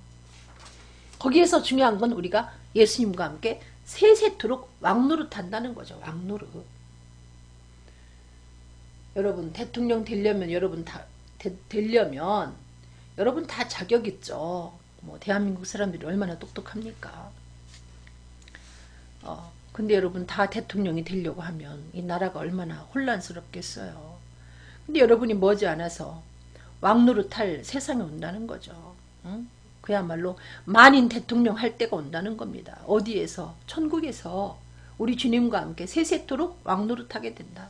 거기에서 중요한 건 우리가 예수님과 함께 세세토록 왕노릇 한다는 거죠. 왕노릇. 여러분 대통령 되려면 여러분 다 자격 있죠. 대한민국 사람들이 얼마나 똑똑합니까? 근데 여러분 다 대통령이 되려고 하면 이 나라가 얼마나 혼란스럽겠어요. 근데 여러분이 머지않아서 왕노릇할 세상에 온다는 거죠. 그야말로 만인 대통령 할 때가 온다는 겁니다. 어디에서? 천국에서 우리 주님과 함께 세세토록 왕노릇하게 된다.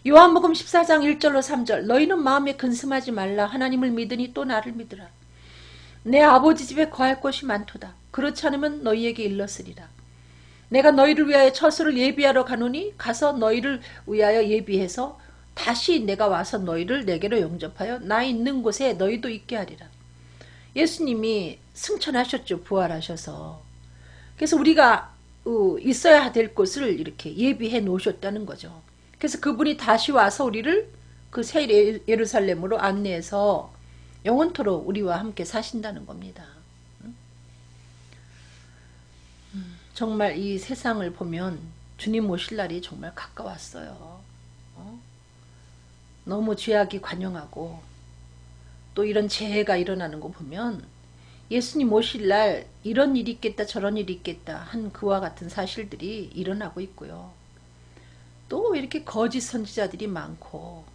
요한복음 14장 1절로 3절, 너희는 마음에 근심하지 말라. 하나님을 믿으니 또 나를 믿으라. 내 아버지 집에 거할 곳이 많도다. 그렇지 않으면 너희에게 일렀으리라. 내가 너희를 위하여 처소를 예비하러 가노니 가서 너희를 위하여 예비해서 다시 내가 와서 너희를 내게로 영접하여 나 있는 곳에 너희도 있게 하리라. 예수님이 승천하셨죠. 부활하셔서. 그래서 우리가 있어야 될 곳을 이렇게 예비해 놓으셨다는 거죠. 그래서 그분이 다시 와서 우리를 그 새 예루살렘으로 안내해서 영원토록 우리와 함께 사신다는 겁니다. 정말 이 세상을 보면 주님 오실 날이 정말 가까웠어요. 너무 죄악이 관영하고 또 이런 재해가 일어나는 거 보면 예수님 오실 날 이런 일이 있겠다 저런 일이 있겠다 한 그와 같은 사실들이 일어나고 있고요. 또 이렇게 거짓 선지자들이 많고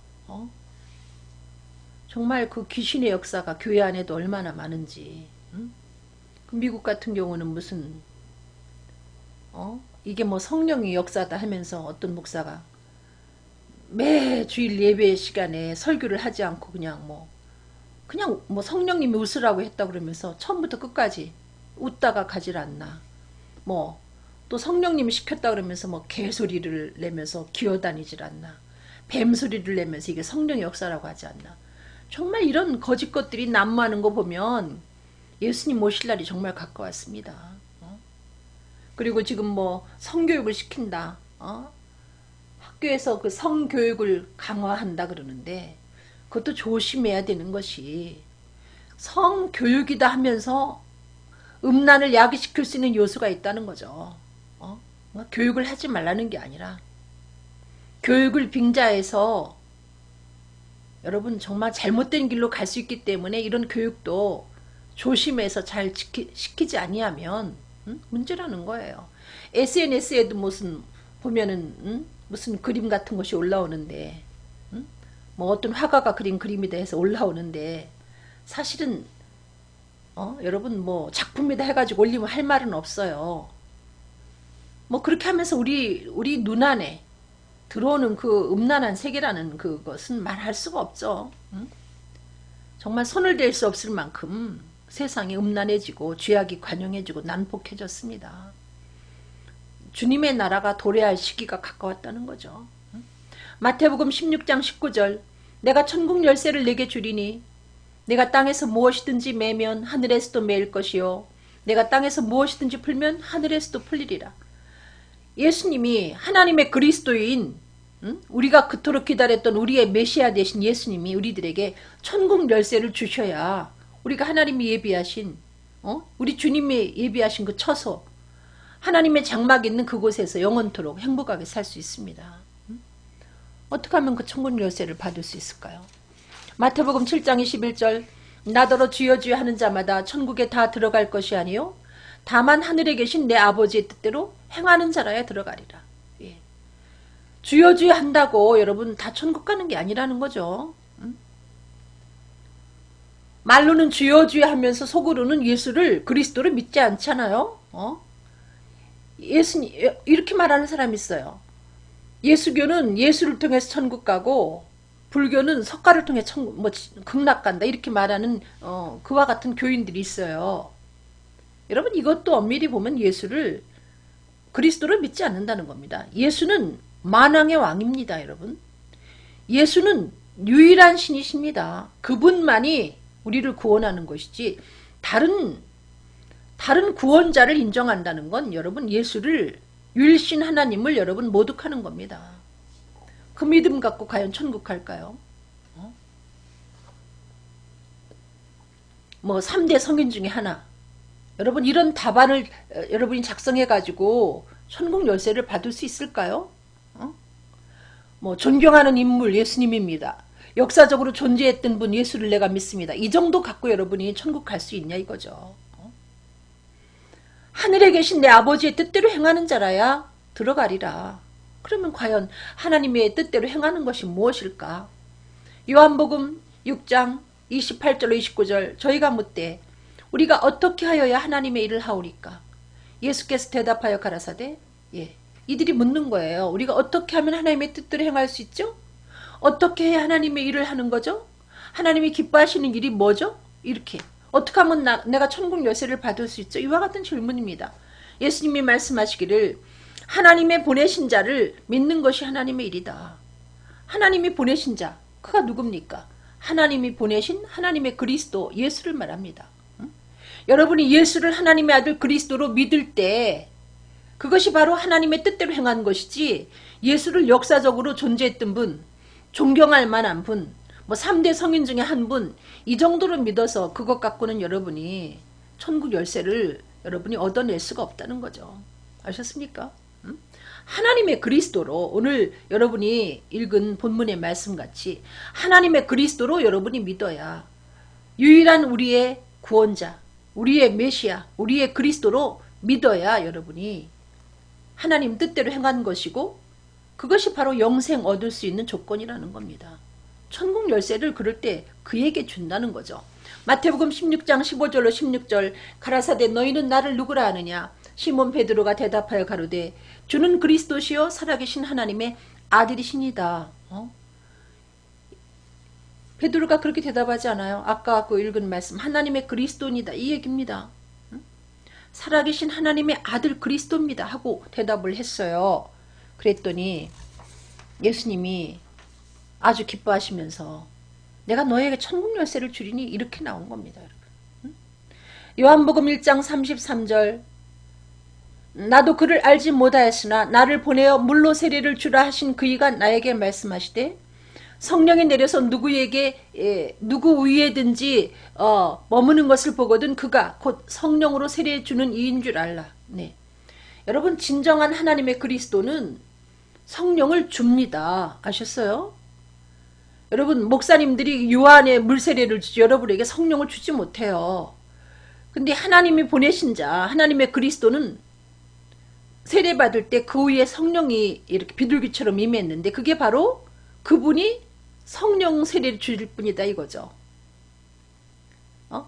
정말 그 귀신의 역사가 교회 안에도 얼마나 많은지. 그 미국 같은 경우는 무슨 이게 뭐 성령의 역사다 하면서 어떤 목사가 매 주일 예배 시간에 설교를 하지 않고 그냥 뭐 성령님이 웃으라고 했다 그러면서 처음부터 끝까지 웃다가 가질 않나. 뭐 또 성령님이 시켰다 그러면서 뭐 개소리를 내면서 기어다니질 않나. 뱀소리를 내면서 이게 성령의 역사라고 하지 않나. 정말 이런 거짓 것들이 난무하는 거 보면 예수님 오실 날이 정말 가까웠습니다. 그리고 지금 뭐 성교육을 시킨다. 학교에서 그 성교육을 강화한다 그러는데 그것도 조심해야 되는 것이 성교육이다 하면서 음란을 야기시킬 수 있는 요소가 있다는 거죠. 교육을 하지 말라는 게 아니라 교육을 빙자해서 여러분 정말 잘못된 길로 갈 수 있기 때문에 이런 교육도 조심해서 잘 시키지 아니하면 문제라는 거예요. SNS에도 무슨 보면은 무슨 그림 같은 것이 올라오는데 뭐 어떤 화가가 그린 그림이다 해서 올라오는데 사실은 여러분 뭐 작품이다 해가지고 올리면 할 말은 없어요. 뭐 그렇게 하면서 우리 눈 안에 들어오는 그 음란한 세계라는 그것은 말할 수가 없죠. 정말 손을 댈 수 없을 만큼 세상이 음란해지고 죄악이 관영해지고 난폭해졌습니다. 주님의 나라가 도래할 시기가 가까웠다는 거죠. 마태복음 16장 19절 내가 천국 열쇠를 내게 주리니 내가 땅에서 무엇이든지 매면 하늘에서도 매일 것이요 내가 땅에서 무엇이든지 풀면 하늘에서도 풀리리라. 예수님이 하나님의 그리스도인 우리가 그토록 기다렸던 우리의 메시아 되신 예수님이 우리들에게 천국 열쇠를 주셔야 우리가 하나님이 예비하신 우리 주님이 예비하신 그 처소 하나님의 장막이 있는 그곳에서 영원토록 행복하게 살 수 있습니다. 어떻게 하면 그 천국 열쇠를 받을 수 있을까요? 마태복음 7장 21절 나더러 주여 주여 하는 자마다 천국에 다 들어갈 것이 아니요 다만 하늘에 계신 내 아버지의 뜻대로 행하는 자라야 들어가리라. 예. 주여 주여 한다고 여러분 다 천국 가는 게 아니라는 거죠. 말로는 주여 주여 하면서 속으로는 예수를 그리스도를 믿지 않잖아요. 예수님 이렇게 말하는 사람이 있어요. 예수교는 예수를 통해서 천국 가고 불교는 석가를 통해 극락 간다 이렇게 말하는 그와 같은 교인들이 있어요. 여러분 이것도 엄밀히 보면 예수를 그리스도를 믿지 않는다는 겁니다. 예수는 만왕의 왕입니다. 여러분 예수는 유일한 신이십니다. 그분만이 우리를 구원하는 것이지 다른 구원자를 인정한다는 건 여러분 예수를 유일신 하나님을 여러분 모독하는 겁니다. 그 믿음 갖고 과연 천국 갈까요? 뭐 3대 성인 중에 하나 여러분 이런 답안을 여러분이 작성해 가지고 천국 열쇠를 받을 수 있을까요? 뭐 존경하는 인물 예수님입니다. 역사적으로 존재했던 분 예수를 내가 믿습니다. 이 정도 갖고 여러분이 천국 갈 수 있냐 이거죠. 하늘에 계신 내 아버지의 뜻대로 행하는 자라야 들어가리라. 그러면 과연 하나님의 뜻대로 행하는 것이 무엇일까? 요한복음 6장 28절로 29절 저희가 묻되 우리가 어떻게 하여야 하나님의 일을 하오리까? 예수께서 대답하여 가라사대 이들이 묻는 거예요. 우리가 어떻게 하면 하나님의 뜻대로 행할 수 있죠? 어떻게 해야 하나님의 일을 하는 거죠? 하나님이 기뻐하시는 일이 뭐죠? 이렇게 어떻게 하면 내가 천국 열쇠를 받을 수 있죠? 이와 같은 질문입니다. 예수님이 말씀하시기를 하나님의 보내신 자를 믿는 것이 하나님의 일이다. 하나님이 보내신 자 그가 누굽니까? 하나님이 보내신 하나님의 그리스도 예수를 말합니다. 여러분이 예수를 하나님의 아들 그리스도로 믿을 때 그것이 바로 하나님의 뜻대로 행한 것이지, 예수를 역사적으로 존재했던 분, 존경할 만한 분, 뭐 3대 성인 중에 한 분, 이 정도로 믿어서 그것 갖고는 여러분이 천국 열쇠를 여러분이 얻어낼 수가 없다는 거죠. 아셨습니까? 하나님의 그리스도로, 오늘 여러분이 읽은 본문의 말씀같이 하나님의 그리스도로 여러분이 믿어야 유일한 우리의 구원자, 우리의 메시아, 우리의 그리스도로 믿어야 여러분이 하나님 뜻대로 행한 것이고, 그것이 바로 영생 얻을 수 있는 조건이라는 겁니다. 천국 열쇠를 그럴 때 그에게 준다는 거죠. 마태복음 16장 15절로 16절, 가라사대 너희는 나를 누구라 하느냐? 시몬 베드로가 대답하여 가로되 주는 그리스도시요 살아계신 하나님의 아들이시니다. 베드로가 그렇게 대답하지 않아요? 아까 그 읽은 말씀, 하나님의 그리스도니다, 이 얘기입니다. 살아계신 하나님의 아들 그리스도입니다 하고 대답을 했어요. 그랬더니 예수님이 아주 기뻐하시면서 내가 너에게 천국 열쇠를 주리니, 이렇게 나온 겁니다. 여러분. 요한복음 1장 33절, 나도 그를 알지 못하였으나 나를 보내어 물로 세례를 주라 하신 그이가 나에게 말씀하시되, 성령이 내려서 누구에게 누구 위에든지 머무는 것을 보거든 그가 곧 성령으로 세례 주는 이인 줄 알라. 네. 여러분, 진정한 하나님의 그리스도는 성령을 줍니다. 아셨어요? 여러분, 목사님들이 요한의 물세례를 주지 여러분에게 성령을 주지 못해요. 근데 하나님이 보내신 자, 하나님의 그리스도는 세례받을 때 그 위에 성령이 이렇게 비둘기처럼 임했는데, 그게 바로 그분이 성령 세례를 주실 뿐이다 이거죠.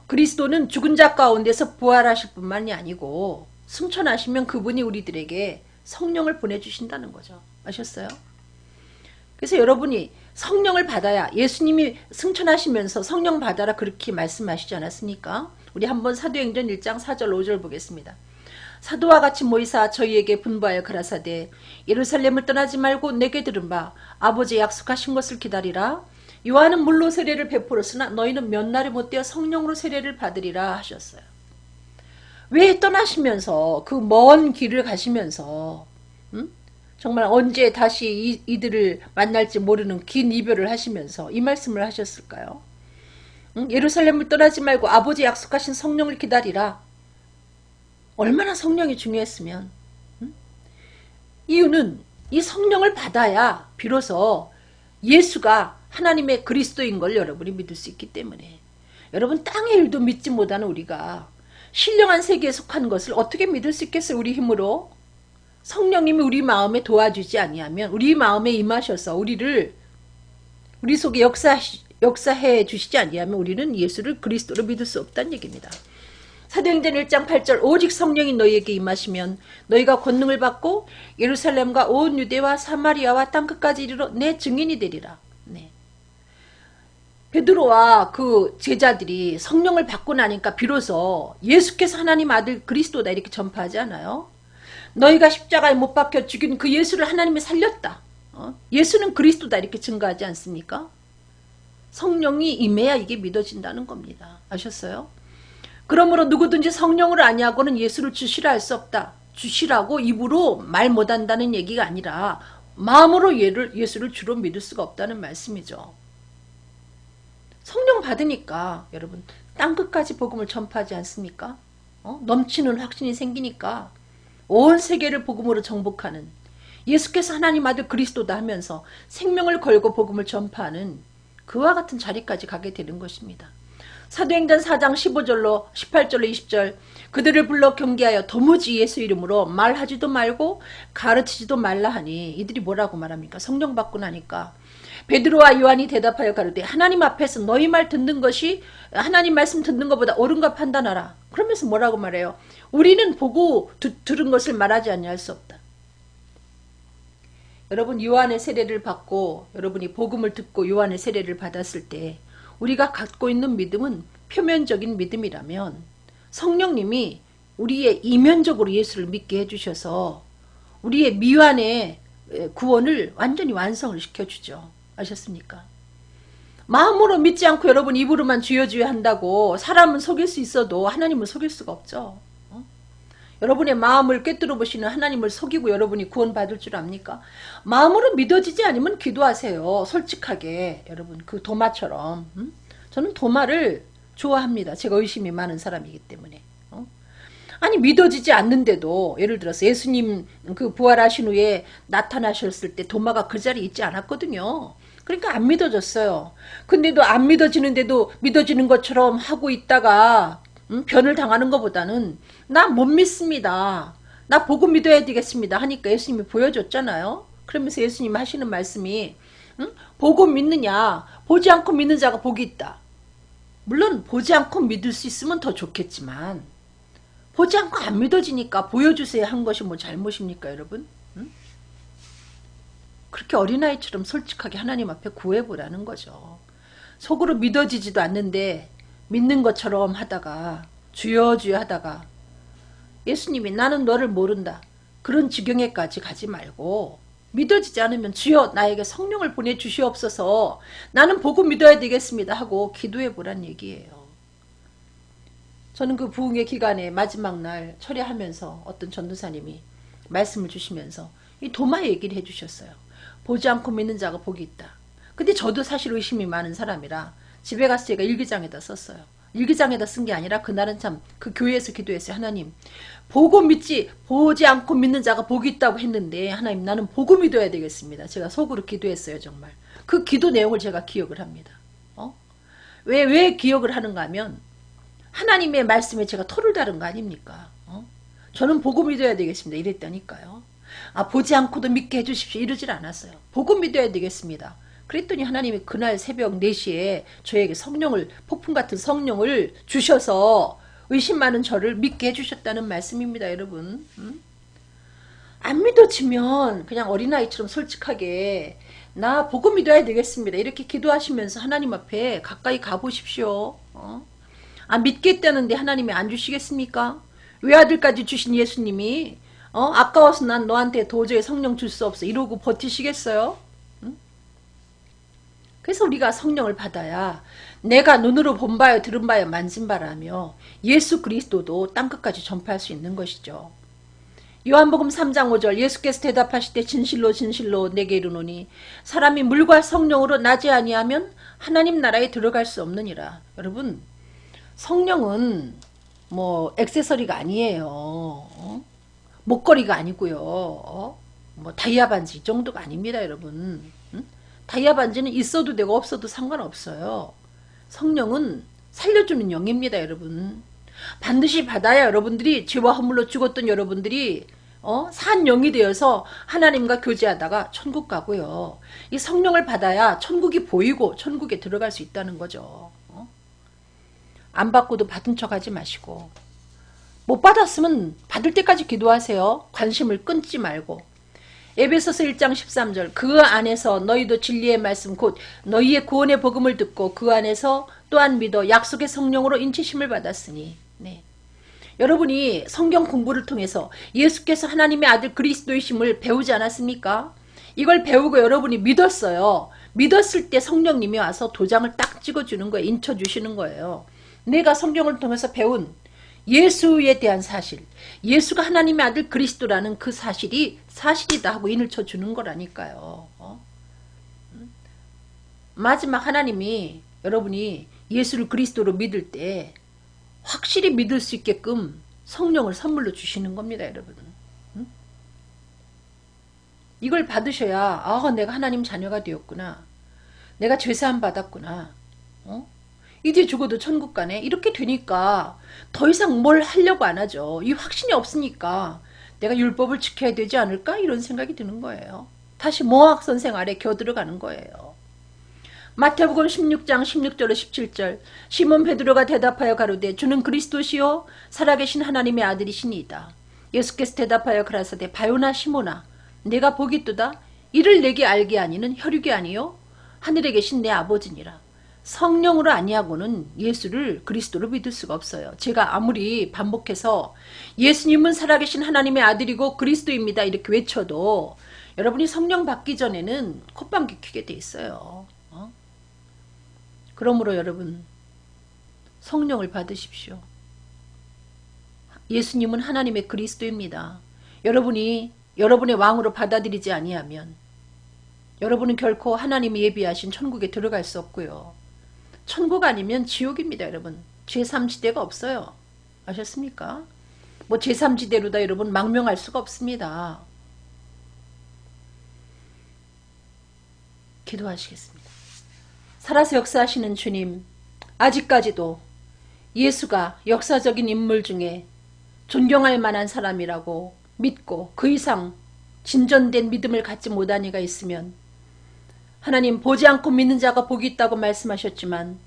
그리스도는 죽은 자 가운데서 부활하실 뿐만이 아니고 승천하시면 그분이 우리들에게 성령을 보내주신다는 거죠. 아셨어요? 그래서 여러분이 성령을 받아야, 예수님이 승천하시면서 성령 받아라 그렇게 말씀하시지 않았습니까? 우리 한번 사도행전 1장 4절 5절 보겠습니다. 사도와 같이 모이사 저희에게 분부하여 가라사대 예루살렘을 떠나지 말고 내게 들은 바 아버지의 약속하신 것을 기다리라. 요한은 물로 세례를 베풀었으나 너희는 몇 날이 못되어 성령으로 세례를 받으리라 하셨어요. 왜 떠나시면서 그 먼 길을 가시면서 정말 언제 다시 이들을 만날지 모르는 긴 이별을 하시면서 이 말씀을 하셨을까요? 예루살렘을 떠나지 말고 아버지 약속하신 성령을 기다리라. 얼마나 성령이 중요했으면. 이유는 이 성령을 받아야 비로소 예수가 하나님의 그리스도인 걸 여러분이 믿을 수 있기 때문에. 여러분, 땅의 일도 믿지 못하는 우리가 신령한 세계에 속한 것을 어떻게 믿을 수 있겠어요? 우리 힘으로. 성령님이 우리 마음에 도와주지 아니하면, 우리 마음에 임하셔서 우리 속에 역사해 주시지 아니하면 우리는 예수를 그리스도로 믿을 수 없다는 얘기입니다. 사도행전 1장 8절, 오직 성령이 너희에게 임하시면 너희가 권능을 받고 예루살렘과 온 유대와 사마리아와 땅끝까지 이르러 내 증인이 되리라. 네. 베드로와 그 제자들이 성령을 받고 나니까 비로소 예수께서 하나님 아들 그리스도다 이렇게 전파하지 않아요? 너희가 십자가에 못 박혀 죽인 그 예수를 하나님이 살렸다. 예수는 그리스도다 이렇게 증거하지 않습니까? 성령이 임해야 이게 믿어진다는 겁니다. 아셨어요? 그러므로 누구든지 성령을 아니하고는 예수를 주시라 할 수 없다. 주시라고 입으로 말 못한다는 얘기가 아니라 마음으로 예수를 주로 믿을 수가 없다는 말씀이죠. 성령 받으니까 여러분 땅끝까지 복음을 전파하지 않습니까? 넘치는 확신이 생기니까 온 세계를 복음으로 정복하는, 예수께서 하나님 아들 그리스도다 하면서 생명을 걸고 복음을 전파하는 그와 같은 자리까지 가게 되는 것입니다. 사도행전 4장 15절로 18절로 20절, 그들을 불러 경계하여 도무지 예수 이름으로 말하지도 말고 가르치지도 말라 하니, 이들이 뭐라고 말합니까? 성령 받고 나니까 베드로와 요한이 대답하여 가로되 하나님 앞에서 너희 말 듣는 것이 하나님 말씀 듣는 것보다 옳은가 판단하라. 그러면서 뭐라고 말해요? 우리는 보고 들은 것을 말하지 아니할 수 없다. 여러분, 요한의 세례를 받고 여러분이 복음을 듣고 요한의 세례를 받았을 때 우리가 갖고 있는 믿음은 표면적인 믿음이라면 성령님이 우리의 이면적으로 예수를 믿게 해주셔서 우리의 미완의 구원을 완전히 완성을 시켜주죠. 아셨습니까? 마음으로 믿지 않고 여러분 입으로만 주여 주여 한다고 사람은 속일 수 있어도 하나님은 속일 수가 없죠. 여러분의 마음을 꿰뚫어 보시는 하나님을 속이고 여러분이 구원받을 줄 압니까? 마음으로 믿어지지 않으면 기도하세요. 솔직하게. 여러분 그 도마처럼. 저는 도마를 좋아합니다. 제가 의심이 많은 사람이기 때문에. 아니 믿어지지 않는데도 예를 들어서 예수님 그 부활하신 후에 나타나셨을 때 도마가 그 자리에 있지 않았거든요. 그러니까 안 믿어졌어요. 근데도 안 믿어지는데도 믿어지는 것처럼 하고 있다가 변을 당하는 것보다는 나 못 믿습니다. 나 보고 믿어야 되겠습니다. 하니까 예수님이 보여줬잖아요. 그러면서 예수님 하시는 말씀이 보고 믿느냐 보지 않고 믿는 자가 복이 있다. 물론 보지 않고 믿을 수 있으면 더 좋겠지만 보지 않고 안 믿어지니까 보여주세요 한 것이 뭐 잘못입니까 여러분? 그렇게 어린아이처럼 솔직하게 하나님 앞에 구해보라는 거죠. 속으로 믿어지지도 않는데 믿는 것처럼 하다가 주여 주여 하다가 예수님이 나는 너를 모른다. 그런 지경에까지 가지 말고 믿어지지 않으면 주여 나에게 성령을 보내주시옵소서 나는 보고 믿어야 되겠습니다 하고 기도해보란 얘기예요. 저는 그 부흥의 기간에 마지막 날 철회하면서 어떤 전도사님이 말씀을 주시면서 이 도마 얘기를 해주셨어요. 보지 않고 믿는 자가 복이 있다. 근데 저도 사실 의심이 많은 사람이라 집에 가서 제가 일기장에다 썼어요. 일기장에다 쓴 게 아니라 그날은 참 그 교회에서 기도했어요. 하나님 보고 믿지 보지 않고 믿는 자가 복이 있다고 했는데 하나님 나는 보고 믿어야 되겠습니다. 제가 속으로 기도했어요. 정말 그 기도 내용을 제가 기억을 합니다. 왜 기억을 하는가 하면 하나님의 말씀에 제가 토를 다른 거 아닙니까? 저는 보고 믿어야 되겠습니다. 이랬다니까요. 보지 않고도 믿게 해주십시오. 이러질 않았어요. 보고 믿어야 되겠습니다. 그랬더니 하나님이 그날 새벽 4시에 저에게 성령을 폭풍 같은 성령을 주셔서 의심 많은 저를 믿게 해주셨다는 말씀입니다. 여러분. 안 믿어지면 그냥 어린아이처럼 솔직하게 나 보고 믿어야 되겠습니다. 이렇게 기도하시면서 하나님 앞에 가까이 가보십시오. 믿겠다는데 하나님이 안 주시겠습니까? 외아들까지 주신 예수님이 아까워서 난 너한테 도저히 성령 줄 수 없어 이러고 버티시겠어요? 그래서 우리가 성령을 받아야 내가 눈으로 본 바요 들은 바요 만진 바라며 예수 그리스도도 땅끝까지 전파할 수 있는 것이죠. 요한복음 3장 5절 예수께서 대답하실 때 진실로 진실로 내게 이르노니 사람이 물과 성령으로 나지 아니하면 하나님 나라에 들어갈 수 없느니라. 여러분 성령은 뭐 액세서리가 아니에요. 목걸이가 아니고요. 뭐 다이아 반지 이 정도가 아닙니다. 여러분. 다이아 반지는 있어도 되고 없어도 상관없어요. 성령은 살려주는 영입니다. 여러분. 반드시 받아야 여러분들이 죄와 허물로 죽었던 여러분들이 산 영이 되어서 하나님과 교제하다가 천국 가고요. 이 성령을 받아야 천국이 보이고 천국에 들어갈 수 있다는 거죠. 안 받고도 받은 척 하지 마시고 못 받았으면 받을 때까지 기도하세요. 관심을 끊지 말고. 에베소서 1장 13절 그 안에서 너희도 진리의 말씀 곧 너희의 구원의 복음을 듣고 그 안에서 또한 믿어 약속의 성령으로 인치심을 받았으니. 네. 여러분이 성경 공부를 통해서 예수께서 하나님의 아들 그리스도이심을 배우지 않았습니까? 이걸 배우고 여러분이 믿었어요. 믿었을 때 성령님이 와서 도장을 딱 찍어주는 거예요. 인쳐주시는 거예요. 내가 성경을 통해서 배운 예수에 대한 사실, 예수가 하나님의 아들 그리스도라는 그 사실이 사실이다 하고 인을 쳐주는 거라니까요. 마지막 하나님이 여러분이 예수를 그리스도로 믿을 때 확실히 믿을 수 있게끔 성령을 선물로 주시는 겁니다. 여러분. 이걸 받으셔야 내가 하나님 자녀가 되었구나. 내가 죄사함 받았구나. 이제 죽어도 천국 가네. 이렇게 되니까 더 이상 뭘 하려고 안 하죠. 이 확신이 없으니까 내가 율법을 지켜야 되지 않을까? 이런 생각이 드는 거예요. 다시 모학 선생 아래 겨들어가는 거예요. 마태복음 16장 16절로 17절 시몬 베드로가 대답하여 가로되 주는 그리스도시요 살아계신 하나님의 아들이시니이다. 예수께서 대답하여 가라사대 바요나 시몬아 내가 복이 있도다. 이를 내게 알게 아니는 혈육이 아니요 하늘에 계신 내 아버지니라. 성령으로 아니하고는 예수를 그리스도로 믿을 수가 없어요. 제가 아무리 반복해서 예수님은 살아계신 하나님의 아들이고 그리스도입니다 이렇게 외쳐도 여러분이 성령 받기 전에는 콧방귀 뀌게 돼 있어요. 그러므로 여러분 성령을 받으십시오. 예수님은 하나님의 그리스도입니다. 여러분이 여러분의 왕으로 받아들이지 아니하면 여러분은 결코 하나님이 예비하신 천국에 들어갈 수 없고요. 천국 아니면 지옥입니다. 여러분. 제3지대가 없어요. 아셨습니까? 뭐 제3지대로다 여러분 망명할 수가 없습니다. 기도하시겠습니다. 살아서 역사하시는 주님, 아직까지도 예수가 역사적인 인물 중에 존경할 만한 사람이라고 믿고 그 이상 진전된 믿음을 갖지 못한 이가 있으면 하나님, 보지 않고 믿는 자가 복이 있다고 말씀하셨지만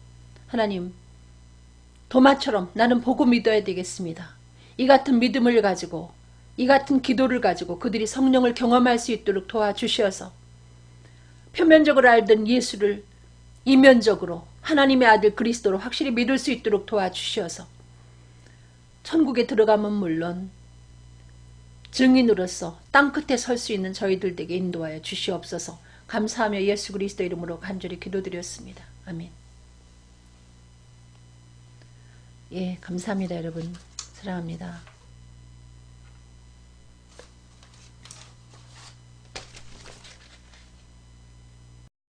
하나님, 도마처럼 나는 보고 믿어야 되겠습니다. 이 같은 믿음을 가지고 이 같은 기도를 가지고 그들이 성령을 경험할 수 있도록 도와주셔서 표면적으로 알던 예수를 이면적으로 하나님의 아들 그리스도로 확실히 믿을 수 있도록 도와주셔서 천국에 들어가면 물론 증인으로서 땅끝에 설 수 있는 저희들에게 인도하여 주시옵소서. 감사하며 예수 그리스도 이름으로 간절히 기도드렸습니다. 아멘. 예, 감사합니다 여러분. 사랑합니다.